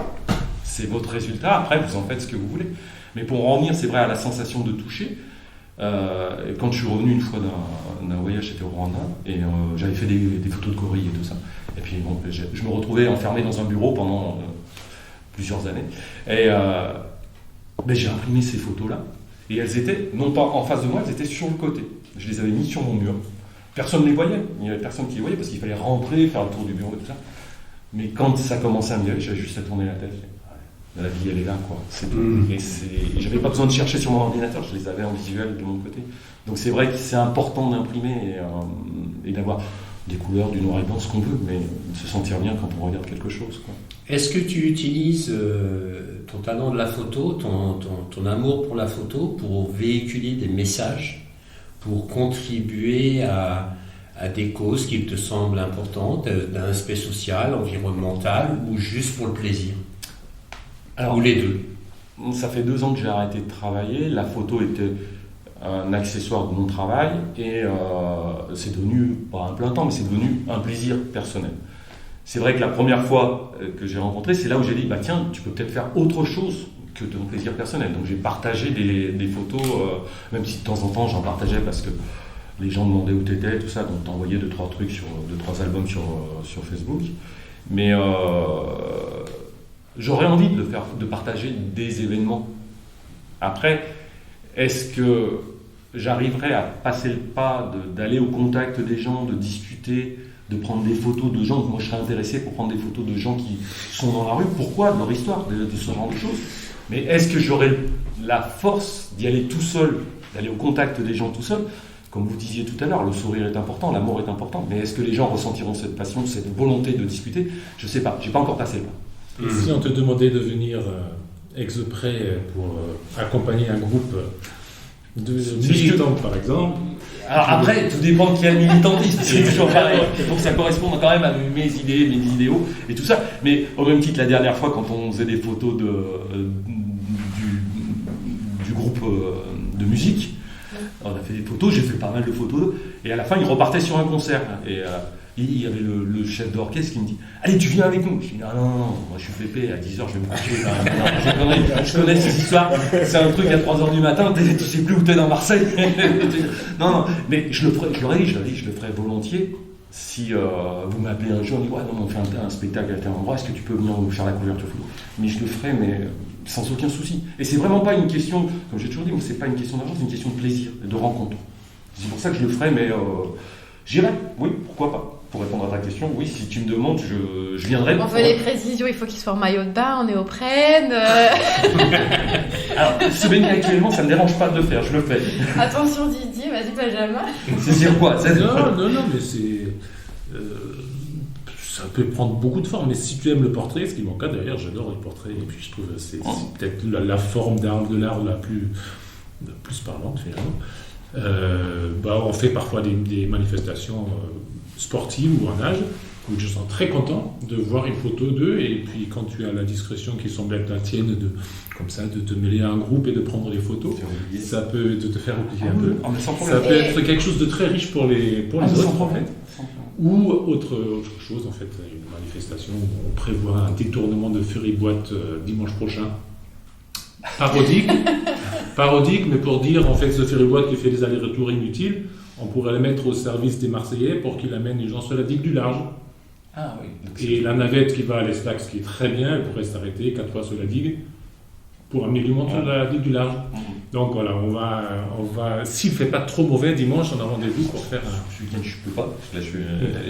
C'est votre résultat, après vous en faites ce que vous voulez. Mais pour en revenir, c'est vrai, à la sensation de toucher, quand je suis revenu une fois d'un voyage, j'étais au Rwanda, et j'avais fait des photos de gorilles et tout ça. Et puis bon, je me retrouvais enfermé dans un bureau pendant plusieurs années. Et j'ai imprimé ces photos-là, et elles étaient, non pas en face de moi, elles étaient sur le côté. Je les avais mis sur mon mur. personne ne les voyait. Il n'y avait personne qui les voyait parce qu'il fallait rentrer, faire le tour du bureau et tout ça. Mais quand ça commençait à me dire, j'avais juste à tourner la tête. La vie, elle est là, quoi. C'est tout. Et j'avais pas besoin de chercher sur mon ordinateur, je les avais en visuel de mon côté. Donc c'est vrai que c'est important d'imprimer et d'avoir des couleurs, du noir et blanc, ce qu'on veut, mais se sentir bien quand on regarde quelque chose, quoi. Est-ce que tu utilises ton talent de la photo, ton amour pour la photo, pour véhiculer des messages, pour contribuer à des causes qui te semblent importantes, d'un aspect social, environnemental, ou juste pour le plaisir? Alors, ou les deux? Ça fait 2 ans que j'ai arrêté de travailler. La photo était un accessoire de mon travail et c'est devenu, pas un plein temps, mais c'est devenu un plaisir personnel. C'est vrai que la première fois que j'ai rencontré, c'est là où j'ai dit, bah tiens, tu peux peut-être faire autre chose que ton plaisir personnel. Donc j'ai partagé des photos, même si de temps en temps j'en partageais parce que les gens demandaient où t'étais, tout ça, donc t'envoyais 2-3 trucs sur 2-3 albums sur Facebook. Mais j'aurais envie de partager des événements. Après, est-ce que j'arriverai à passer le pas d'aller au contact des gens, de discuter, de prendre des photos de gens? Moi, je serais intéressé pour prendre des photos de gens qui sont dans la rue. Pourquoi? De leur histoire, de ce genre de choses. Mais est-ce que j'aurai la force d'y aller tout seul, d'aller au contact des gens tout seul? Comme vous disiez tout à l'heure, le sourire est important, l'amour est important. Mais est-ce que les gens ressentiront cette passion, cette volonté de discuter? Je ne sais pas. J'ai pas encore passé le pas. Et si on te demandait de venir exprès pour accompagner un groupe de militants, par exemple? Alors après, tout dépend de quel militantisme, c'est toujours pareil. Il faut que ça corresponde quand même à mes idées, mes idéaux et tout ça. Mais au même titre, la dernière fois, quand on faisait des photos du groupe de musique, on a fait des photos, j'ai fait pas mal de photos, et à la fin, ils repartaient sur un concert. Et il y avait le chef d'orchestre qui me dit « Allez, tu viens avec nous ?» Je dis « Non, moi je suis pépé, à 10h je vais me coucher. Je connais ces histoires, c'est un truc à 3h du matin, tu sais plus où t'es dans Marseille. » Non, mais je leur ai dit, je le ferai volontiers. Si vous m'appelez un jour, on dit « Ouais, non, on fait un spectacle à tel endroit, est-ce que tu peux venir nous faire la couverture photo ?» Mais je le ferai, mais sans aucun souci. Et c'est vraiment pas une question, comme j'ai toujours dit, c'est pas une question d'argent, c'est une question de plaisir, de rencontre. C'est pour ça que je le ferai, mais j'irai, oui, pourquoi pas. Pour répondre à ta question, oui, si tu me demandes, je viendrai. On veut les précisions, il faut qu'ils soient en maillot de bain, en néoprène. Alors, se baigner actuellement, ça ne me dérange pas de le faire, je le fais. Attention Didier, vas-y Benjamin. C'est sur quoi? Non, mais c'est... ça peut prendre beaucoup de formes, mais si tu aimes le portrait, ce qui est mon cas d'ailleurs, j'adore les portraits, et puis je trouve que c'est peut-être la forme de l'art la plus parlante finalement. On fait parfois des manifestations sportives ou en nage, où je sens très content de voir une photo d'eux, et puis quand tu as la discrétion qui semble être la tienne de te mêler à un groupe et de prendre des photos, ça peut te faire oublier un peu. Ça peut être quelque chose de très riche pour les autres en fait. Ou autre chose en fait, une manifestation où on prévoit un détournement de Fury Boîte dimanche prochain. Parodique, mais pour dire en fait ce Fury Boîte qui fait des allers-retours inutiles, on pourrait le mettre au service des Marseillais pour qu'il amène les gens sur la digue du large. Ah oui. Et la navette qui va à l'Estax, qui est très bien, elle pourrait s'arrêter 4 fois sur la digue pour amener du monde sur la digue du large. Donc voilà, on va s'il ne fait pas trop mauvais dimanche, on a rendez-vous pour faire Ce week-end, je ne peux pas. Là,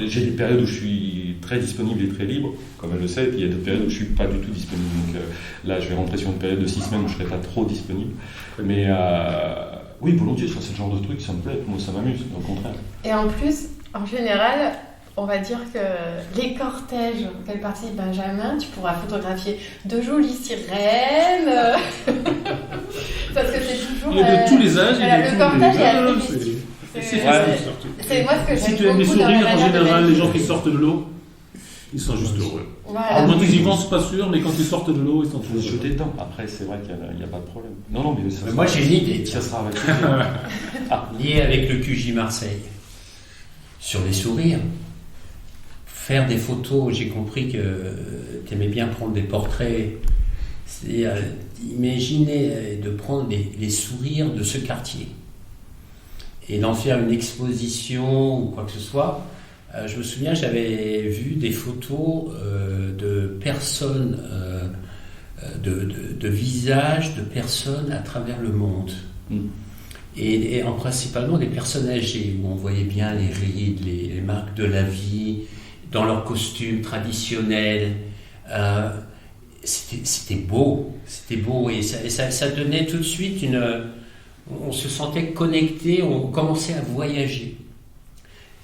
j'ai des périodes où je suis très disponible et très libre, comme elle le sait, et puis il y a d'autres périodes où je ne suis pas du tout disponible. Donc là, je vais rentrer sur une période de 6 semaines où je ne serai pas trop disponible. Mais oui, volontiers, ça, c'est le genre de truc, ça me plaît. Moi, ça m'amuse, au contraire. Et en plus, en général, on va dire que les cortèges auxquels participe Benjamin, tu pourras photographier de jolies sirènes. Parce que c'est toujours. Il y a de tous les âges. Le cortège est assez mystique. C'est moi ce que j'aime Si tu aimes les sourires, en général, les gens qui sortent de l'eau, ils sont juste heureux. Voilà. Quand ils y vont, c'est pas sûr, mais quand ils sortent de l'eau, ils sont Il faut toujours se jeter dedans. Après, c'est vrai qu'il n'y a pas de problème. Non, mais ça Moi, j'ai une idée. Ça sera avec plaisir. Lié avec le QJ Marseille. Sur les sourires. Faire des photos, j'ai compris que tu aimais bien prendre des portraits. C'est imaginer de prendre les sourires de ce quartier et d'en faire une exposition ou quoi que ce soit. Je me souviens, j'avais vu des photos de personnes, de visages de personnes à travers le monde. et principalement des personnes âgées, où on voyait bien les rides, les marques de la vie, dans leurs costumes traditionnels. C'était beau, et ça donnait tout de suite on se sentait connecté, on commençait à voyager.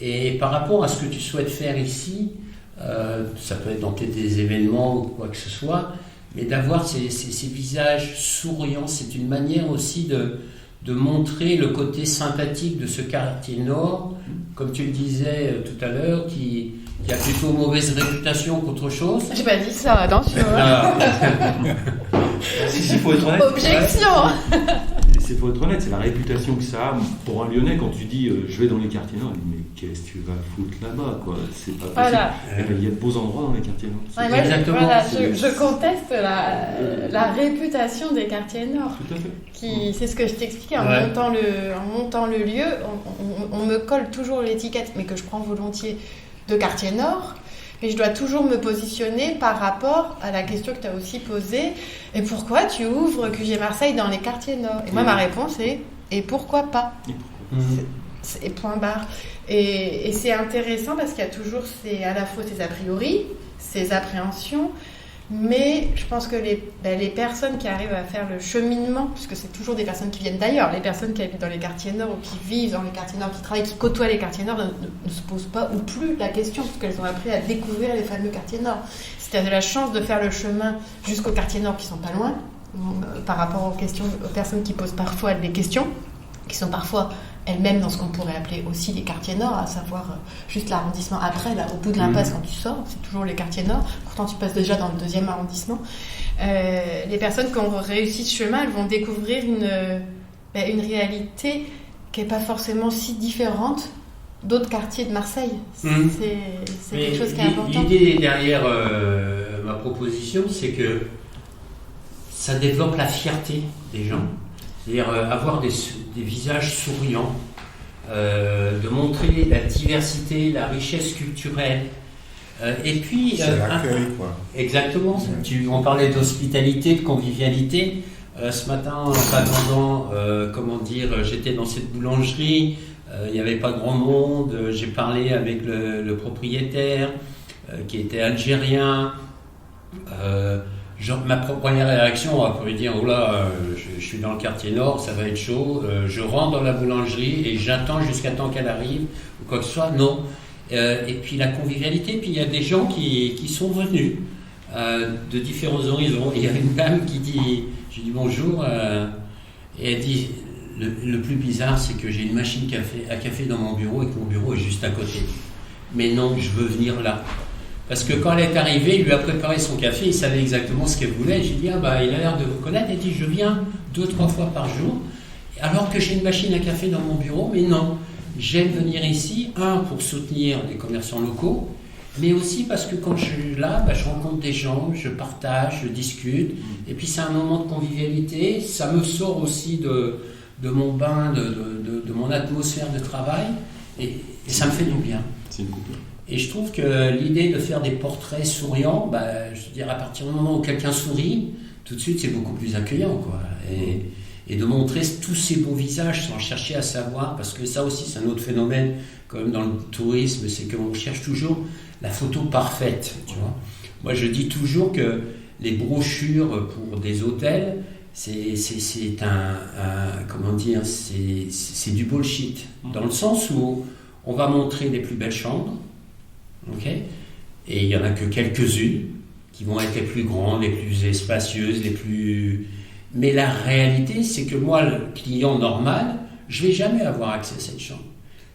Et par rapport à ce que tu souhaites faire ici, ça peut être dans des événements ou quoi que ce soit, mais d'avoir ces visages souriants, c'est une manière aussi de montrer le côté sympathique de ce quartier nord, comme tu le disais tout à l'heure, qui a plutôt mauvaise réputation qu'autre chose. J'ai pas dit ça, attention. Il faut être honnête. Objection. Il faut être honnête, c'est la réputation que ça a pour un Lyonnais quand tu dis je vais dans les quartiers nord. Mais qu'est-ce que tu vas foutre là-bas, quoi? C'est pas possible. Voilà. Il y a de beaux endroits dans les quartiers nord. Ouais, exactement. Voilà, je conteste la réputation des quartiers nord. Tout à fait. C'est ce que je t'expliquais en montant le lieu. On me colle toujours l'étiquette, mais que je prends volontiers, de quartier nord. Mais je dois toujours me positionner par rapport à la question que tu as aussi posée. Et pourquoi tu ouvres QG Marseille dans les quartiers nord? Et moi, ma réponse est et pourquoi pas? Et point barre. Et c'est intéressant parce qu'il y a toujours à la fois ces a priori, ces appréhensions, mais je pense que les personnes qui arrivent à faire le cheminement, puisque c'est toujours des personnes qui viennent d'ailleurs, les personnes qui habitent dans les quartiers nord ou qui vivent dans les quartiers nord, qui travaillent, qui côtoient les quartiers nord, ne se posent pas ou plus la question, parce qu'elles ont appris à découvrir les fameux quartiers nord. Si tu as de la chance de faire le chemin jusqu'aux quartiers nord qui sont pas loin, par rapport aux personnes qui posent parfois des questions, qui sont parfois elles-mêmes dans ce qu'on pourrait appeler aussi les quartiers nord, à savoir juste l'arrondissement après, là, au bout de l'impasse quand tu sors, c'est toujours les quartiers nord, pourtant tu passes déjà dans le 2e arrondissement. Les personnes qui ont réussi ce chemin, elles vont découvrir une réalité qui n'est pas forcément si différente d'autres quartiers de Marseille. C'est quelque chose qui est important. L'idée derrière ma proposition, c'est que ça développe la fierté des gens. C'est-à-dire avoir des visages souriants, de montrer la diversité, la richesse culturelle. Et puis, c'est l'accueil, quoi. Exactement. On parlait d'hospitalité, de convivialité. Ce matin, en attendant, j'étais dans cette boulangerie, il n'y avait pas grand monde. J'ai parlé avec le propriétaire, qui était algérien. Ma première réaction, on pourrait dire, oh là, je suis dans le quartier nord, ça va être chaud, je rentre dans la boulangerie et j'attends jusqu'à temps qu'elle arrive, ou quoi que ce soit, non. Et puis la convivialité, puis il y a des gens qui sont venus de différents horizons. Il y a une dame qui dit, j'ai dit bonjour, et elle dit, le plus bizarre, c'est que j'ai une machine à café dans mon bureau et que mon bureau est juste à côté. Mais non, je veux venir là. Parce que quand elle est arrivée, il lui a préparé son café, il savait exactement ce qu'elle voulait. J'ai dit, il a l'air de vous connaître. Elle dit, je viens 2-3 fois par jour, alors que j'ai une machine à café dans mon bureau. Mais non, j'aime venir ici, pour soutenir les commerçants locaux, mais aussi parce que quand je suis là, je rencontre des gens, je partage, je discute. Et puis c'est un moment de convivialité. Ça me sort aussi de mon bain, de mon atmosphère de travail. Et ça me fait du bien. C'est une couple. Et je trouve que l'idée de faire des portraits souriants, je veux dire, à partir du moment où quelqu'un sourit, tout de suite c'est beaucoup plus accueillant, quoi. Et de montrer tous ces beaux visages sans chercher à savoir, parce que ça aussi c'est un autre phénomène, comme dans le tourisme, c'est qu'on cherche toujours la photo parfaite, tu vois. Moi je dis toujours que les brochures pour des hôtels, c'est du bullshit, dans le sens où on va montrer les plus belles chambres, ok, et il n'y en a que quelques-unes qui vont être les plus grandes, les plus spacieuses, les plus... Mais la réalité, c'est que moi, le client normal, je ne vais jamais avoir accès à cette chambre.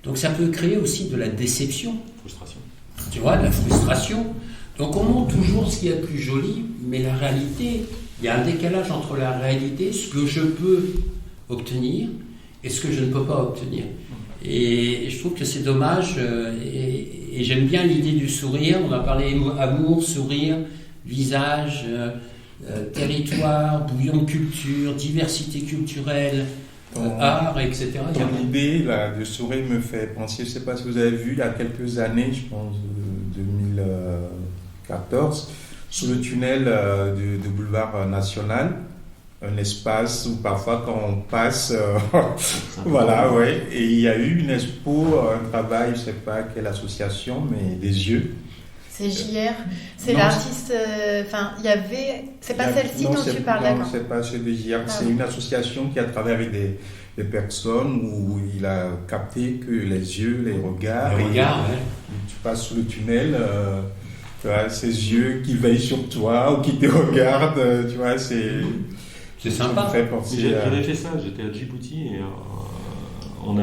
Donc ça peut créer aussi de la déception. Frustration. Tu vois, de la frustration. Donc on montre toujours ce qu'il y a de plus joli, mais la réalité, il y a un décalage entre la réalité, ce que je peux obtenir, et ce que je ne peux pas obtenir. Et je trouve que c'est dommage, et j'aime bien l'idée du sourire. On a parlé amour, sourire, visage, territoire, bouillon de culture, diversité culturelle, art, etc. Ton idée là, de sourire me fait penser, je ne sais pas si vous avez vu, il y a quelques années, je pense 2014, sous le tunnel de boulevard National, un espace où parfois quand on passe, voilà, ouais. Et il y a eu une expo, un travail, je ne sais pas quelle association, mais des yeux. C'est JR, c'est Non, l'artiste, il y avait, c'est pas celle-ci dont tu parles, non, d'accord. c'est pas celle de JR, Ah c'est oui. une association qui a travaillé avec des personnes où il a capté que les yeux, les regards, Le regard, et tu passes sous le tunnel, tu vois, ces yeux qui veillent sur toi ou qui te regardent, tu vois, c'est sympa. Ça me fait penser à- J'avais fait ça, j'étais à Djibouti et on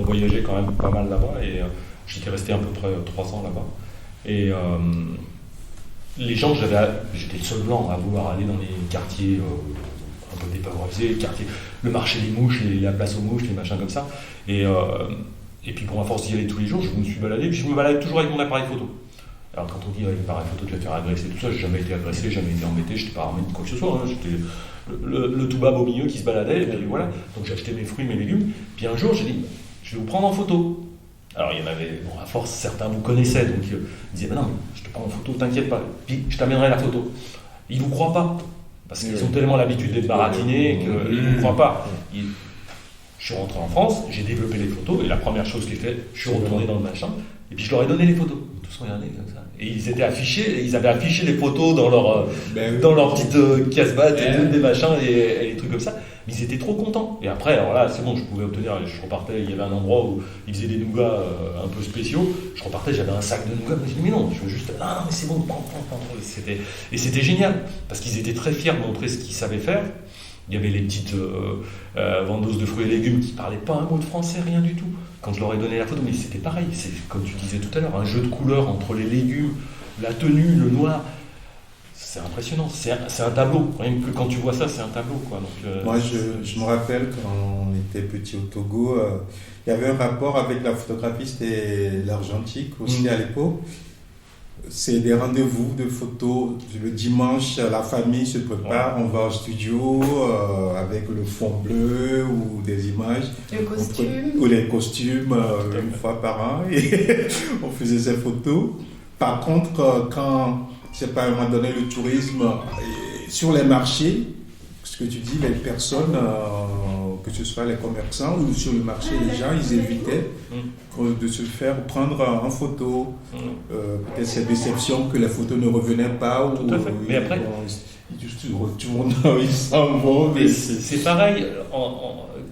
voyageait quand même pas mal là-bas et j'étais resté à peu près 3 ans là-bas. Et les gens, j'étais le seul blanc à vouloir aller dans les quartiers un peu défavorisés, le marché des mouches, la place aux mouches, les machins comme ça. Et puis pour à force d'y aller tous les jours, je me suis baladé, puis je me balade toujours avec mon appareil photo. Alors quand on dit avec l'appareil photo tu vas te faire agresser, tout ça, j'ai jamais été agressé, jamais été embêté, j'étais pas armé de quoi que ce soit, hein. J'étais le toubab au milieu qui se baladait, et puis voilà. Donc j'ai acheté mes fruits, mes légumes, puis un jour j'ai dit, je vais vous prendre en photo. Alors il y en avait, bon à force certains vous connaissaient, donc ils disaient, non, je te prends en photo, t'inquiète pas, puis je t'amènerai la photo. Ils vous croient pas, parce qu'ils ont tellement l'habitude d'être baratinés qu'ils ne vous croient pas. Je suis rentré en France, j'ai développé les photos, et la première chose que j'ai fait, je suis retourné dans le machin, et puis je leur ai donné les photos. Tous regardaient comme ça. Et ils avaient affiché les photos dans leur petite casse-batte, des machins et des trucs comme ça. Mais ils étaient trop contents. Et après, alors là, c'est bon, je pouvais obtenir, je repartais, il y avait un endroit où ils faisaient des nougats un peu spéciaux. Je repartais, j'avais un sac de nougats. Je me dis, mais non, je veux juste, non, mais c'est bon, prends. Et c'était génial, parce qu'ils étaient très fiers de montrer ce qu'ils savaient faire. Il y avait les petites vendeuses de fruits et légumes qui ne parlaient pas un mot de français, rien du tout. Quand je leur ai donné la photo, mais c'était pareil, c'est comme tu disais tout à l'heure, un jeu de couleurs entre les légumes, la tenue, le noir. C'est impressionnant, c'est un tableau. Rien que quand tu vois ça, c'est un tableau, quoi. Donc, Moi, je me rappelle quand on était petit au Togo, il y avait un rapport avec la photographie, c'était l'argentique aussi à l'époque. C'est des rendez-vous de photos. Le dimanche, la famille se prépare, on va au studio avec le fond bleu ou des images. Le costume. Ou les costumes une fois par an. Et on faisait ces photos. Par contre, quand, je sais pas, à un moment donné, le tourisme, sur les marchés, ce que tu dis, les personnes, que ce soit les commerçants ou sur le marché, les gens, ils évitaient de se faire prendre en photo. Peut-être cette déception que les photos ne revenaient pas. Ou, tout à fait. Mais après, ils se retournent, ils s'en vont. Mais c'est pareil,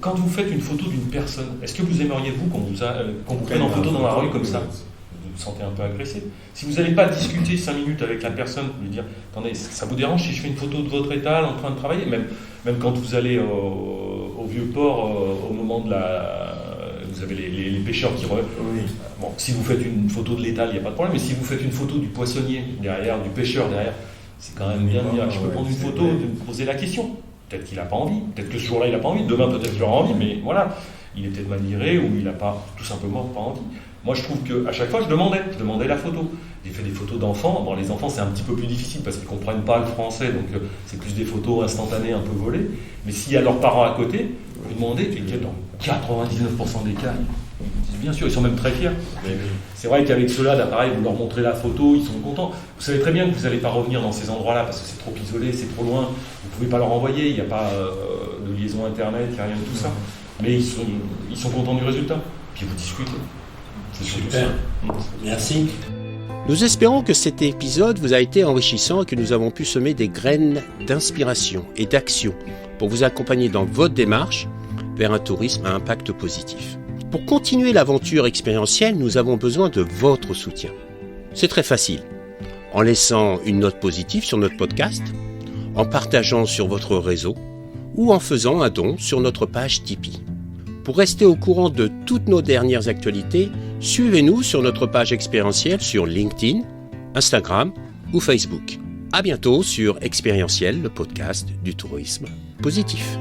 quand vous faites une photo d'une personne, est-ce que vous aimeriez qu'on vous prenne en photo dans la rue comme ça ? Vous vous sentez un peu agressé. Si vous n'allez pas discuter 5 minutes avec la personne, lui dire, attendez, ça vous dérange si je fais une photo de votre étal en train de travailler, même quand vous allez au Vieux-Port, au moment de vous avez les pêcheurs qui bon, si vous faites une photo de l'étal, il n'y a pas de problème, mais si vous faites une photo du poissonnier derrière, du pêcheur derrière, c'est quand même bien de dire, je peux prendre une photo, de me poser la question. Peut-être qu'il n'a pas envie, peut-être que ce jour-là il n'a pas envie, demain peut-être qu'il aura envie, mais voilà, il est peut-être mal viré ou il n'a pas, tout simplement pas envie. Moi je trouve qu'à chaque fois je demandais la photo. J'ai fait des photos d'enfants, bon les enfants c'est un petit peu plus difficile parce qu'ils ne comprennent pas le français, donc c'est plus des photos instantanées, un peu volées, mais s'il y a leurs parents à côté, vous demandez, et dans 99% des cas, ils disent bien sûr, ils sont même très fiers. Mais c'est vrai qu'avec ceux-là, d'appareil, vous leur montrez la photo, ils sont contents. Vous savez très bien que vous n'allez pas revenir dans ces endroits-là parce que c'est trop isolé, c'est trop loin, vous ne pouvez pas leur envoyer, il n'y a pas de liaison internet, il n'y a rien de tout ça. Mais ils sont contents du résultat. Puis vous discutez. C'est super. Merci. Nous espérons que cet épisode vous a été enrichissant et que nous avons pu semer des graines d'inspiration et d'action pour vous accompagner dans votre démarche vers un tourisme à impact positif. Pour continuer l'aventure expérientielle, nous avons besoin de votre soutien. C'est très facile. En laissant une note positive sur notre podcast, en partageant sur votre réseau ou en faisant un don sur notre page Tipeee. Pour rester au courant de toutes nos dernières actualités, suivez-nous sur notre page expérientielle sur LinkedIn, Instagram ou Facebook. À bientôt sur Expérientiel, le podcast du tourisme positif.